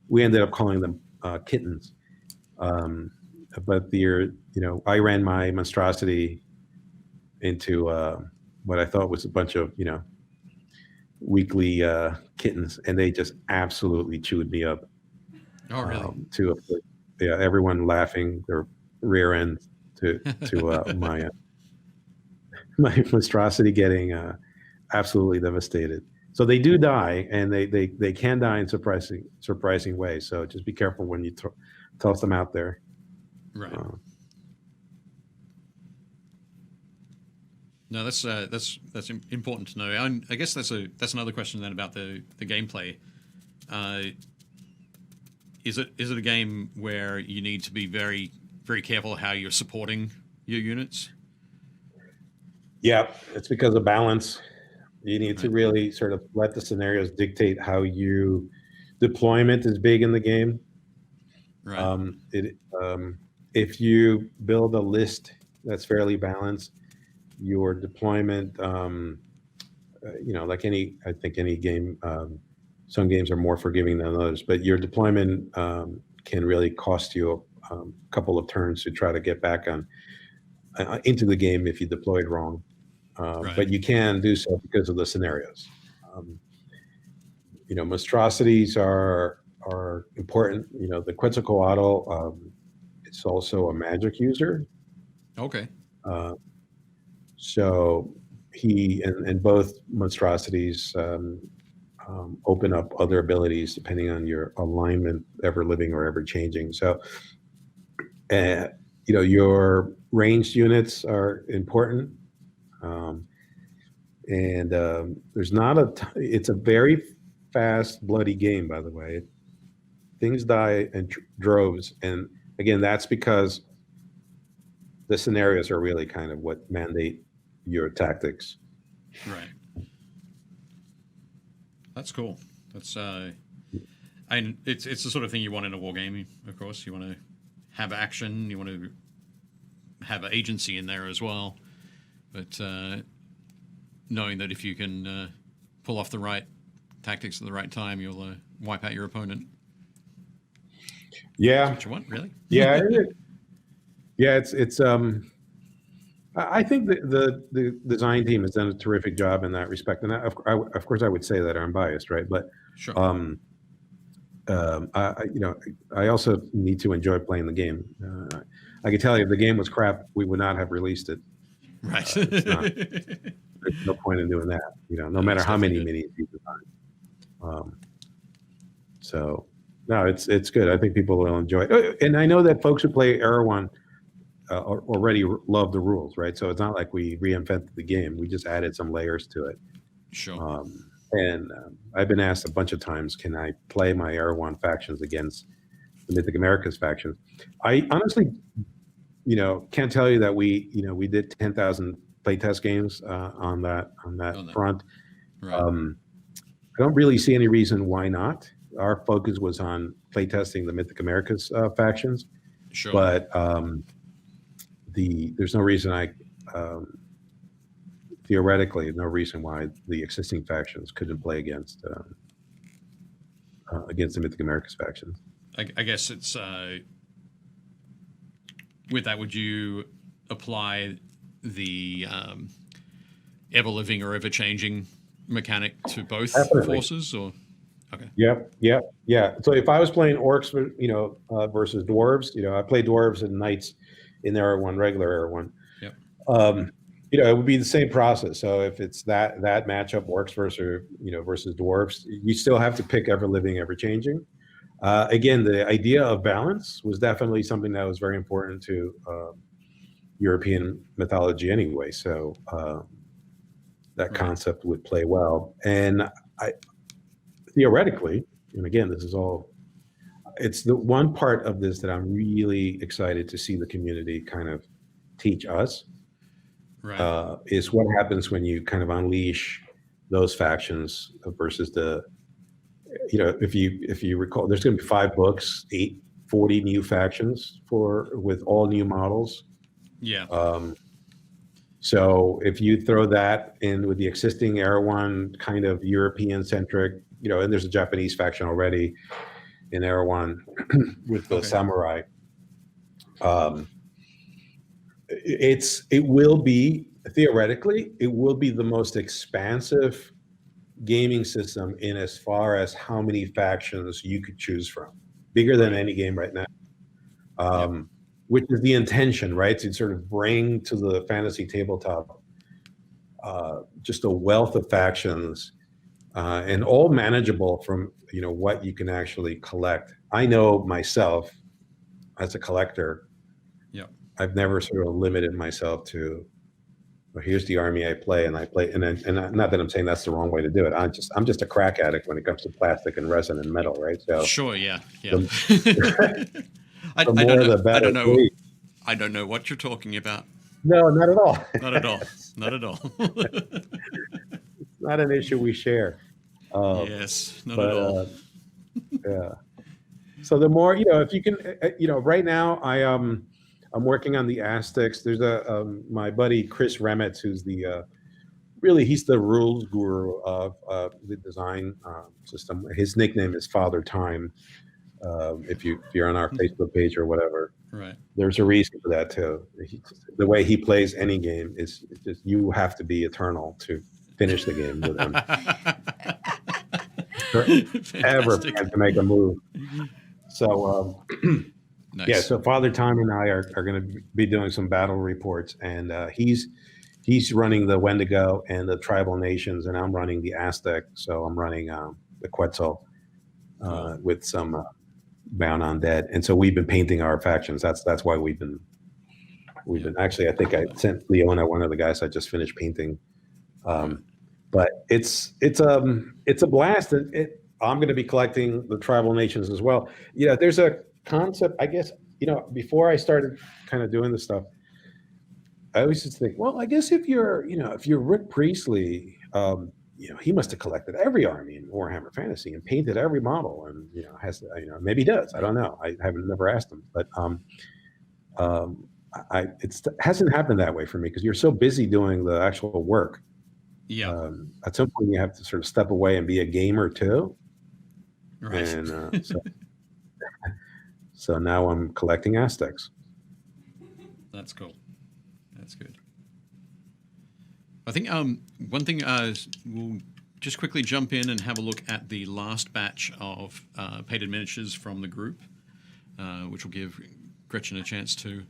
we ended up calling them kittens. But I ran my monstrosity into what I thought was a bunch of weakly kittens, and they just absolutely chewed me up. Oh, really? yeah, everyone laughing their rear end to my monstrosity getting absolutely devastated. So they do die, and they can die in surprising ways. So just be careful when you toss them out there. Right. No, that's important to know. And I guess that's another question then about the gameplay. Is it a game where you need to be very, very careful how you're supporting your units? Yeah, it's because of balance. You need to really sort of let the scenarios dictate how deployment is big in the game. Right. If you build a list that's fairly balanced, your deployment, like I think any game, some games are more forgiving than others, but your deployment can really cost you a couple of turns to try to get back into the game if you deployed wrong. Right. But you can do so because of the scenarios. Monstrosities are important. The Quetzalcoatl, it's also a magic user. Okay. So he and both monstrosities open up other abilities depending on your alignment, ever living or ever changing. So, your ranged units are important. There's not it's a very fast, bloody game, by the way. Things die in droves. And again, that's because the scenarios are really kind of what mandate your tactics. Right. That's cool. That's and it's the sort of thing you want in a war game, of course. You want to have action, you want to have agency in there as well. But knowing that if you can pull off the right tactics at the right time, you'll wipe out your opponent. Yeah. That's what you want, really? Yeah. Yeah, it's I think the design team has done a terrific job in that respect, and of course I would say that I'm biased, right? But sure. I also need to enjoy playing the game. I can tell you, if the game was crap, we would not have released it. Right. There's no point in doing that. No matter how many minis you design. So no, it's good. I think people will enjoy it, and I know that folks who play Erewhon already love the rules, right? So it's not like we reinvented the game. We just added some layers to it. Sure. I've been asked a bunch of times, can I play my Erewhon factions against the Mythic Americas factions? I honestly, can't tell you that we did 10,000 playtest games on that front. Right. I don't really see any reason why not. Our focus was on playtesting the Mythic Americas factions. Sure. But there's no reason theoretically, no reason why the existing factions couldn't play against the Mythic Americas factions. I guess it's with that. Would you apply the ever living or ever changing mechanic to both forces, or? Okay. Yep. Yeah. So if I was playing orcs, versus dwarves, I play dwarves and knights in Erewhon, regular Erewhon. Yep. It would be the same process. So if it's that matchup, orcs versus dwarves, you still have to pick ever living, ever changing. Again, the idea of balance was definitely something that was very important to European mythology anyway. So that concept would play well. And theoretically, and again, it's the one part of this that I'm really excited to see the community kind of teach us. Right. Is what happens when you kind of unleash those factions versus if you recall, there's going to be 5 books, 40 new factions with all new models. Yeah. So if you throw that in with the existing Erewhon kind of European centric, and there's a Japanese faction already in Erewhon with the samurai. It will be theoretically, it will be the most expansive gaming system in as far as how many factions you could choose from, bigger than any game right now. which is the intention, right? To sort of bring to the fantasy tabletop just a wealth of factions, and all manageable from what you can actually collect. I know myself as a collector, I've never sort of limited myself to, well, here's the army I play, and not that I'm saying that's the wrong way to do it. I'm just a crack addict when it comes to plastic and resin and metal, right? So sure, yeah. The I more, don't know. the better. I don't know what you're talking about. No, not at all. Not at all. Not at all. It's not an issue we share. Yes, not at all. Yeah. So the more, if you can, right now I'm working on the Aztecs. There's my buddy Chris Remitz, who's he's the rules guru of the design system. His nickname is Father Time. If you're on our Facebook page or whatever, right? There's a reason for that too. The way he plays any game is just, you have to be eternal to finish the game with him. Ever to make a move. So nice. Yeah, so Father Time and I are going to be doing some battle reports, and he's running the Wendigo and the tribal nations, and I'm running the Aztec. So I'm running the Quetzal with some bound undead, and so we've been painting our factions. That's why we've been actually. I think I sent Leona, one of the guys I just finished painting. But it's a blast, and I'm going to be collecting the tribal nations as well. There's a concept, I guess, before I started kind of doing this stuff, I always just think, well, I guess if you're Rick Priestley, he must have collected every army in Warhammer Fantasy and painted every model, and maybe he does. I don't know. I haven't never asked him, but it hasn't happened that way for me because you're so busy doing the actual work. Yeah. At some point, you have to sort of step away and be a gamer too. Right. And so now I'm collecting Aztecs. That's cool. That's good. I think one thing we'll just quickly jump in and have a look at the last batch of painted miniatures from the group, which will give Gretchen a chance to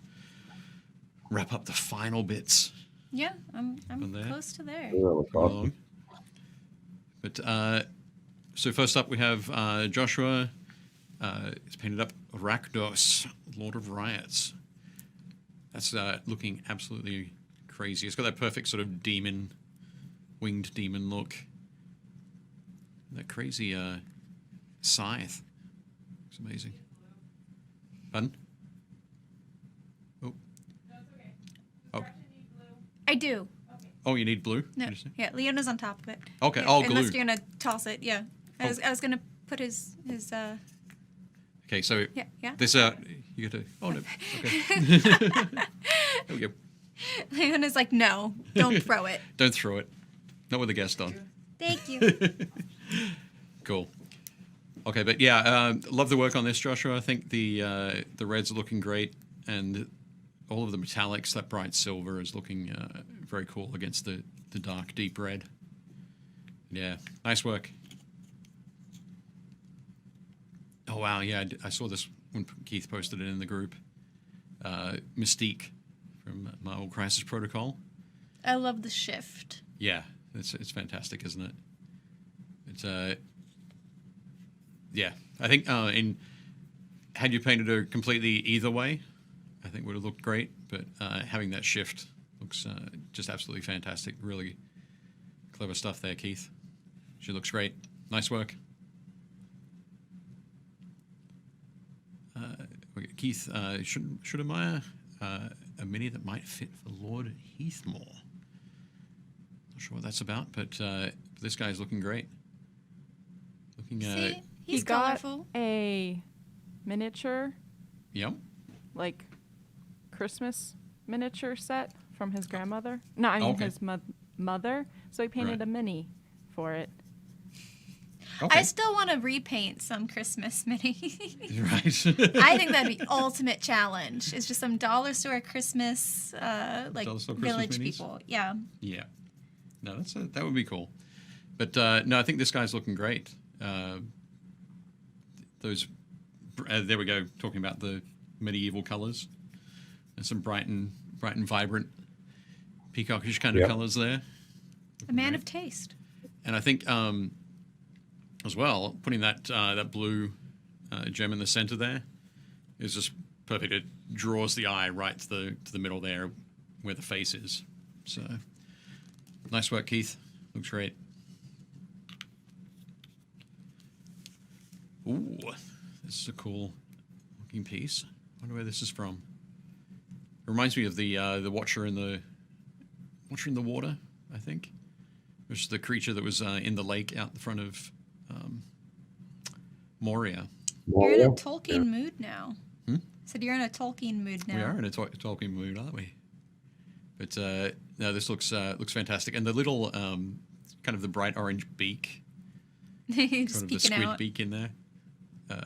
wrap up the final bits. Yeah, I'm close to there. Awesome. But so first up we have Joshua. It's painted up Rakdos, Lord of Riots. That's looking absolutely crazy. It's got that perfect sort of winged demon look. That crazy scythe. It's amazing. Pardon? Oh. Oh. I do. Oh, you need blue? No. Yeah, Leona's on top of it. Okay. Yeah, Oh, glue. unless you're gonna toss it, yeah. I was gonna put his. Okay, so yeah. this you got to. Oh no. Okay. There we go. Leona's like, no, don't throw it. Don't throw it. Not with a guest on. Thank you. Cool. Okay, but yeah, love the work on this, Joshua. I think the reds are looking great, and all of the metallics, that bright silver is looking very cool against the dark, deep red. Yeah, nice work. Oh, wow, yeah, I saw this when Keith posted it in the group. Mystique from Marvel Crisis Protocol. I love the shift. Yeah, it's fantastic, isn't it? It's yeah, I think had you painted her completely either way, I think would have looked great. But having that shift looks just absolutely fantastic. Really clever stuff there, Keith. She looks great. Nice work. Keith should admire a mini that might fit for Lord Heathmore. Not sure what that's about, but this guy's looking great. Looking. See, he's got colorful. A miniature. Yep. Like Christmas miniature set from his grandmother. No, I mean his mother. So he painted a mini for it. Okay. I still want to repaint some Christmas minis. Right. I think that'd be ultimate challenge. It's just some dollar store Christmas, like village minis? people. Yeah. Yeah. No, that would be cool. But no, I think this guy's looking great. Those there we go, talking about the medieval colors. And some bright and vibrant peacockish kind of colors there. A man of taste. And I think as well, putting that blue gem in the center there is just perfect. It draws the eye right to the middle there where the face is. So nice work, Keith. Looks great. Ooh, this is a cool looking piece. I wonder where this is from. It reminds me of the Watcher in the water, I think. Which is the creature that was in the lake out the front of Moria. You're in a Tolkien mood now. Said you're in a Tolkien mood now. We are in a Tolkien mood, aren't we? But no, this looks fantastic, and the little kind of the bright orange beak, kind of the squid beak in there.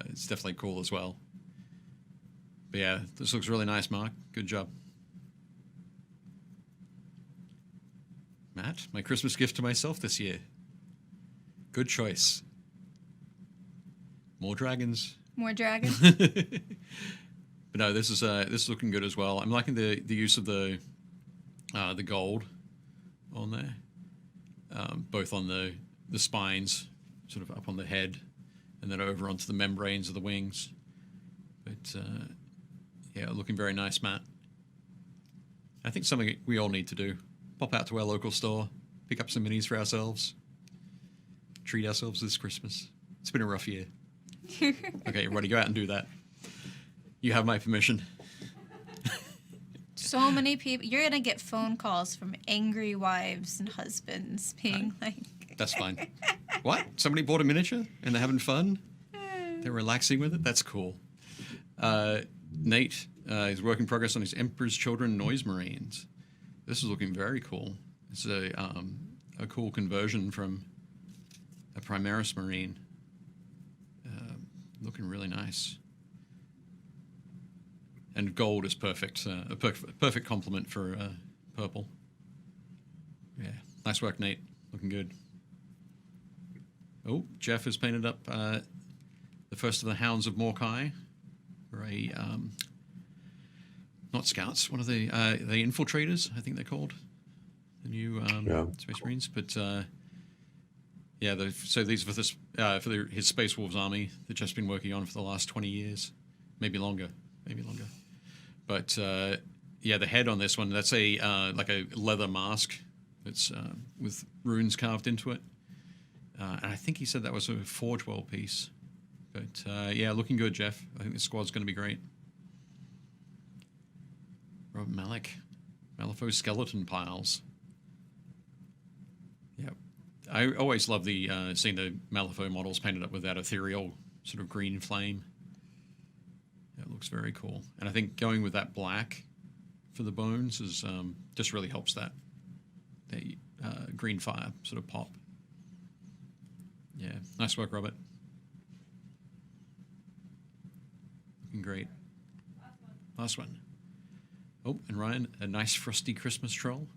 It's definitely cool as well. But yeah, this looks really nice, Mark. Good job. Matt, my Christmas gift to myself this year. Good choice. More dragons. More dragons. But no, this is looking good as well. I'm liking the use of the gold on there, both on the spines, sort of up on the head, and then over onto the membranes of the wings. But yeah, looking very nice, Matt. I think something we all need to do. Pop out to our local store, pick up some minis for ourselves, treat ourselves this Christmas. It's been a rough year. Okay, everybody, go out and do that. You have my permission. So many people. You're going to get phone calls from angry wives and husbands being like... That's fine. What? Somebody bought a miniature and they're having fun? They're relaxing with it? That's cool. Nate is work in progress on his Emperor's Children Noise Marines. This is looking very cool. It's a cool conversion from a Primaris Marine. Looking really nice. And gold is perfect. A perfect complement for purple. Yeah, nice work, Nate. Looking good. Oh, Jeff has painted up the first of the Hounds of Morkai. For a not scouts. What are they? The infiltrators, I think they're called. The new Space Marines. But yeah, so these are for this his Space Wolves army that Jeff's been working on for the last 20 years, maybe longer. But yeah, the head on this one, that's a like a leather mask. It's with runes carved into it. And I think he said that was a Forge World piece. But yeah, looking good, Jeff. I think the squad's going to be great. Robert Malik, Malifaux skeleton piles. Yeah, I always love the seeing the Malifaux models painted up with that ethereal sort of green flame. It looks very cool, and I think going with that black for the bones is just really helps that green fire sort of pop. Yeah, nice work, Robert. Looking great. Last one. Oh, and Ryan, a nice frosty Christmas troll.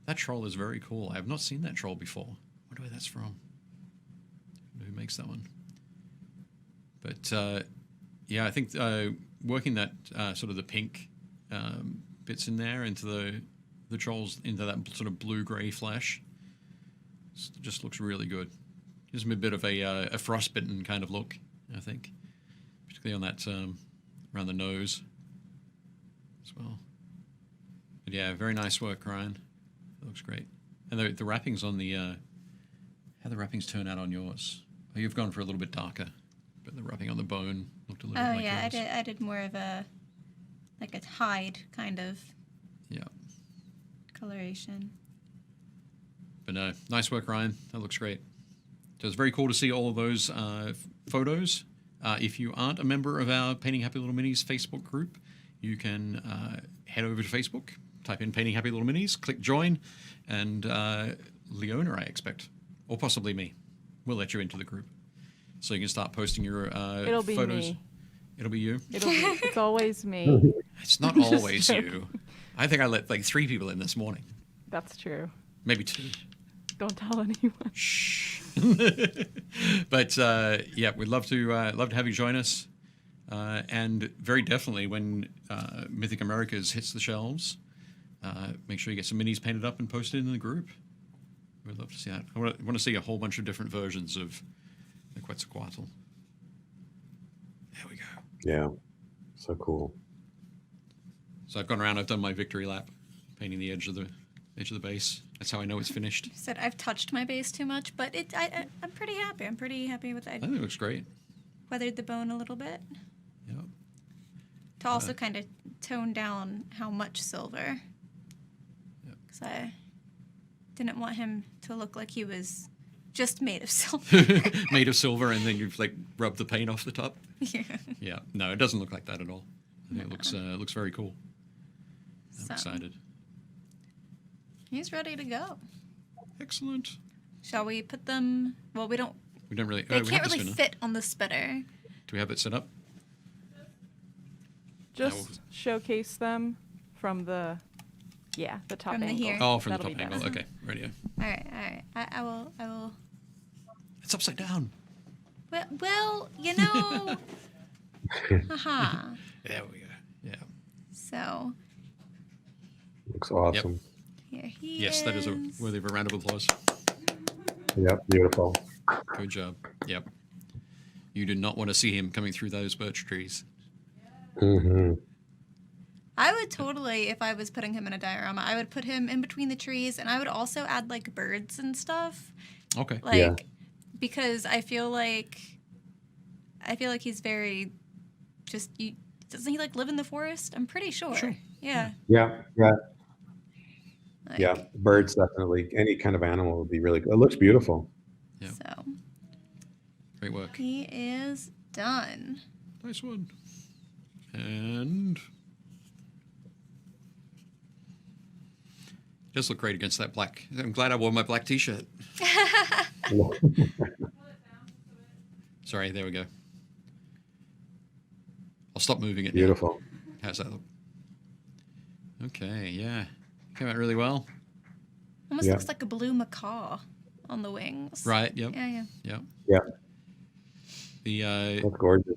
That troll is very cool. I have not seen that troll before. I wonder where that's from. Who makes that one? But yeah, I think working that sort of the pink bits in there into the trolls, into that sort of blue-gray flesh, just looks really good. Gives me a bit of a frostbitten kind of look, I think, particularly on that around the nose as well. But yeah, very nice work, Ryan. That looks great. And the wrappings on the how the wrappings turn out on yours. Oh, you've gone for a little bit darker, but the wrapping on the bone looked a little bit like yours. I did more of a hide kind of coloration. But no, nice work, Ryan. That looks great. So it's very cool to see all of those photos. If you aren't a member of our Painting Happy Little Minis Facebook group, you can head over to Facebook, type in Painting Happy Little Minis, click join, and Leona, I expect, or possibly me, we'll let you into the group. So you can start posting your It'll be photos. Me. It'll be you? It's always me. It's not always you. I think I let like 3 people in this morning. That's true. Maybe 2. Don't tell anyone. Shh. But yeah, we'd love to have you join us. And very definitely when Mythic Americas hits the shelves, make sure you get some minis painted up and posted in the group. We'd love to see that. I want to see a whole bunch of different versions of the Quetzalcoatl. There we go. Yeah, so cool. So I've gone around, I've done my victory lap, painting the edge of the base. That's how I know it's finished. You said I've touched my base too much, but I'm pretty happy. I'm pretty happy with that. I think it looks great. Weathered the bone a little bit. Yep. To also kind of tone down how much silver. Because I didn't want him to look like he was just made of silver. Made of silver, and then you've like rubbed the paint off the top. Yeah. Yeah. No, it doesn't look like that at all. I think it looks very cool. I'm excited. He's ready to go. Excellent. Shall we put them? Well, we don't. We don't really. They we can't have the really spinner. fit on the spinner. Do we have it set up? Just showcase them from the top From the angle. here. Oh, from That'll the top be angle. better. Okay, radio. All right. I will. It's upside down. Well, you know. Haha. There we go. Yeah. So Looks awesome. here he Yes, is. that is worthy of a round of applause. Yep, beautiful. Good job. Yep. You did not want to see him coming through those birch trees. Mm-hmm. I would totally, if I was putting him in a diorama, I would put him in between the trees, and I would also add like birds and stuff. Okay. Like, because I feel like he's very just. Doesn't he like live in the forest? I'm pretty sure. Yeah. Yeah. Like, Birds definitely. Any kind of animal would be really good. It looks beautiful. Yeah. So Great work. he is done. Nice one. And does look great against that black. I'm glad I wore my black t-shirt. Sorry, there we go. I'll stop moving it. Beautiful. Now. How's that look? Okay, yeah. Came out really well. Almost looks like a blue macaw on the wings. Right, yep. Yeah. Yeah. The That's gorgeous.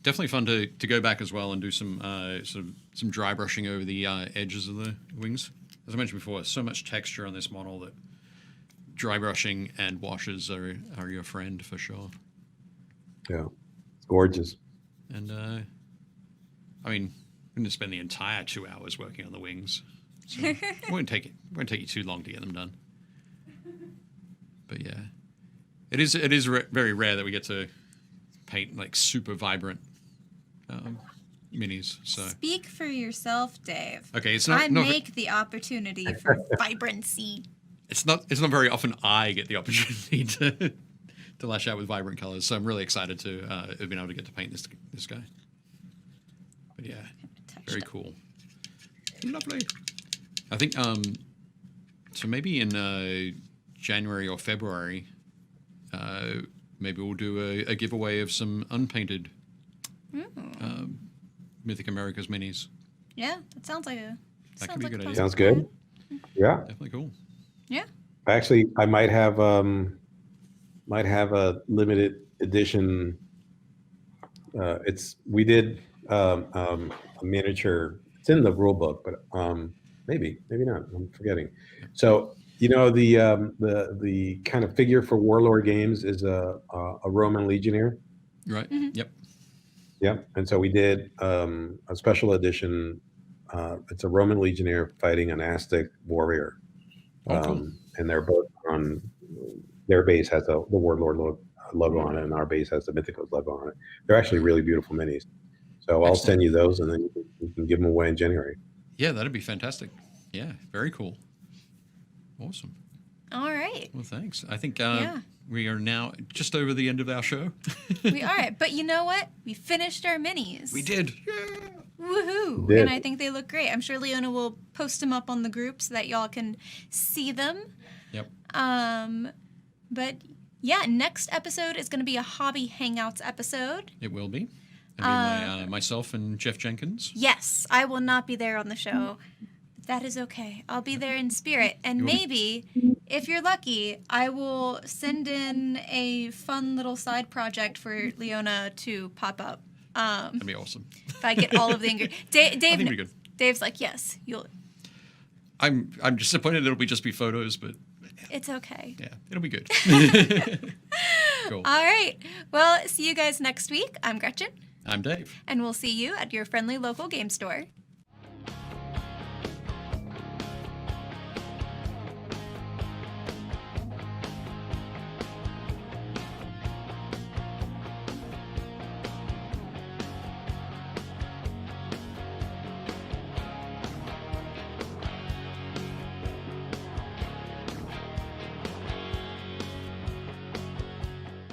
definitely fun to go back as well and do some some dry brushing over the edges of the wings. As I mentioned before, so much texture on this model that dry brushing and washes are your friend for sure. Yeah. It's gorgeous. And I mean, I'm going to spend the entire 2 hours working on the wings. So it won't take you too long to get them done. But yeah, it is very rare that we get to paint like super vibrant minis. So Speak for yourself, Dave. okay, it's not. I make the opportunity for vibrancy. It's not very often I get the opportunity to lash out with vibrant colors. So I'm really excited to have been able to get to paint this guy. But yeah, very cool. Lovely. I think so maybe in January or February, maybe we'll do a giveaway of some unpainted Mythic Americas minis. Yeah, that sounds like a. That could be a good idea. Sounds good. Yeah. Definitely cool. Yeah. Actually, I might have a limited edition. We did a miniature. It's in the rule book, but maybe not. I'm forgetting. So the kind of figure for Warlord Games is a Roman legionnaire. Right. Mm-hmm. Yep. Yep. And so we did a special edition. It's a Roman legionnaire fighting an Aztec warrior. Cool. And they're both on. Their base has the Warlord logo on it, and our base has the Mythicos logo on it. They're actually really beautiful minis. So I'll send you those, and then you can give them away in January. Yeah, that'd be fantastic. Yeah, very cool. Awesome. All right. Well, thanks. I think we are now just over the end of our show. We are. But you know what? We finished our minis. We did. Woohoo. Did. And I think they look great. I'm sure Leona will post them up on the group so that y'all can see them. Yep. But yeah, next episode is going to be a hobby hangouts episode. It will be. It'll be myself and Jeff Jenkins. Yes, I will not be there on the show. That is okay. I'll be there in spirit. And maybe, if you're lucky, I will send in a fun little side project for Leona to pop up That'd be awesome. If I get all of the ingredients. I think it'd be good. Dave's like, yes, you'll. I'm disappointed it'll just be photos, but it's okay. Yeah, it'll be good. Cool. All right. Well, see you guys next week. I'm Gretchen. I'm Dave. And we'll see you at your friendly local game store.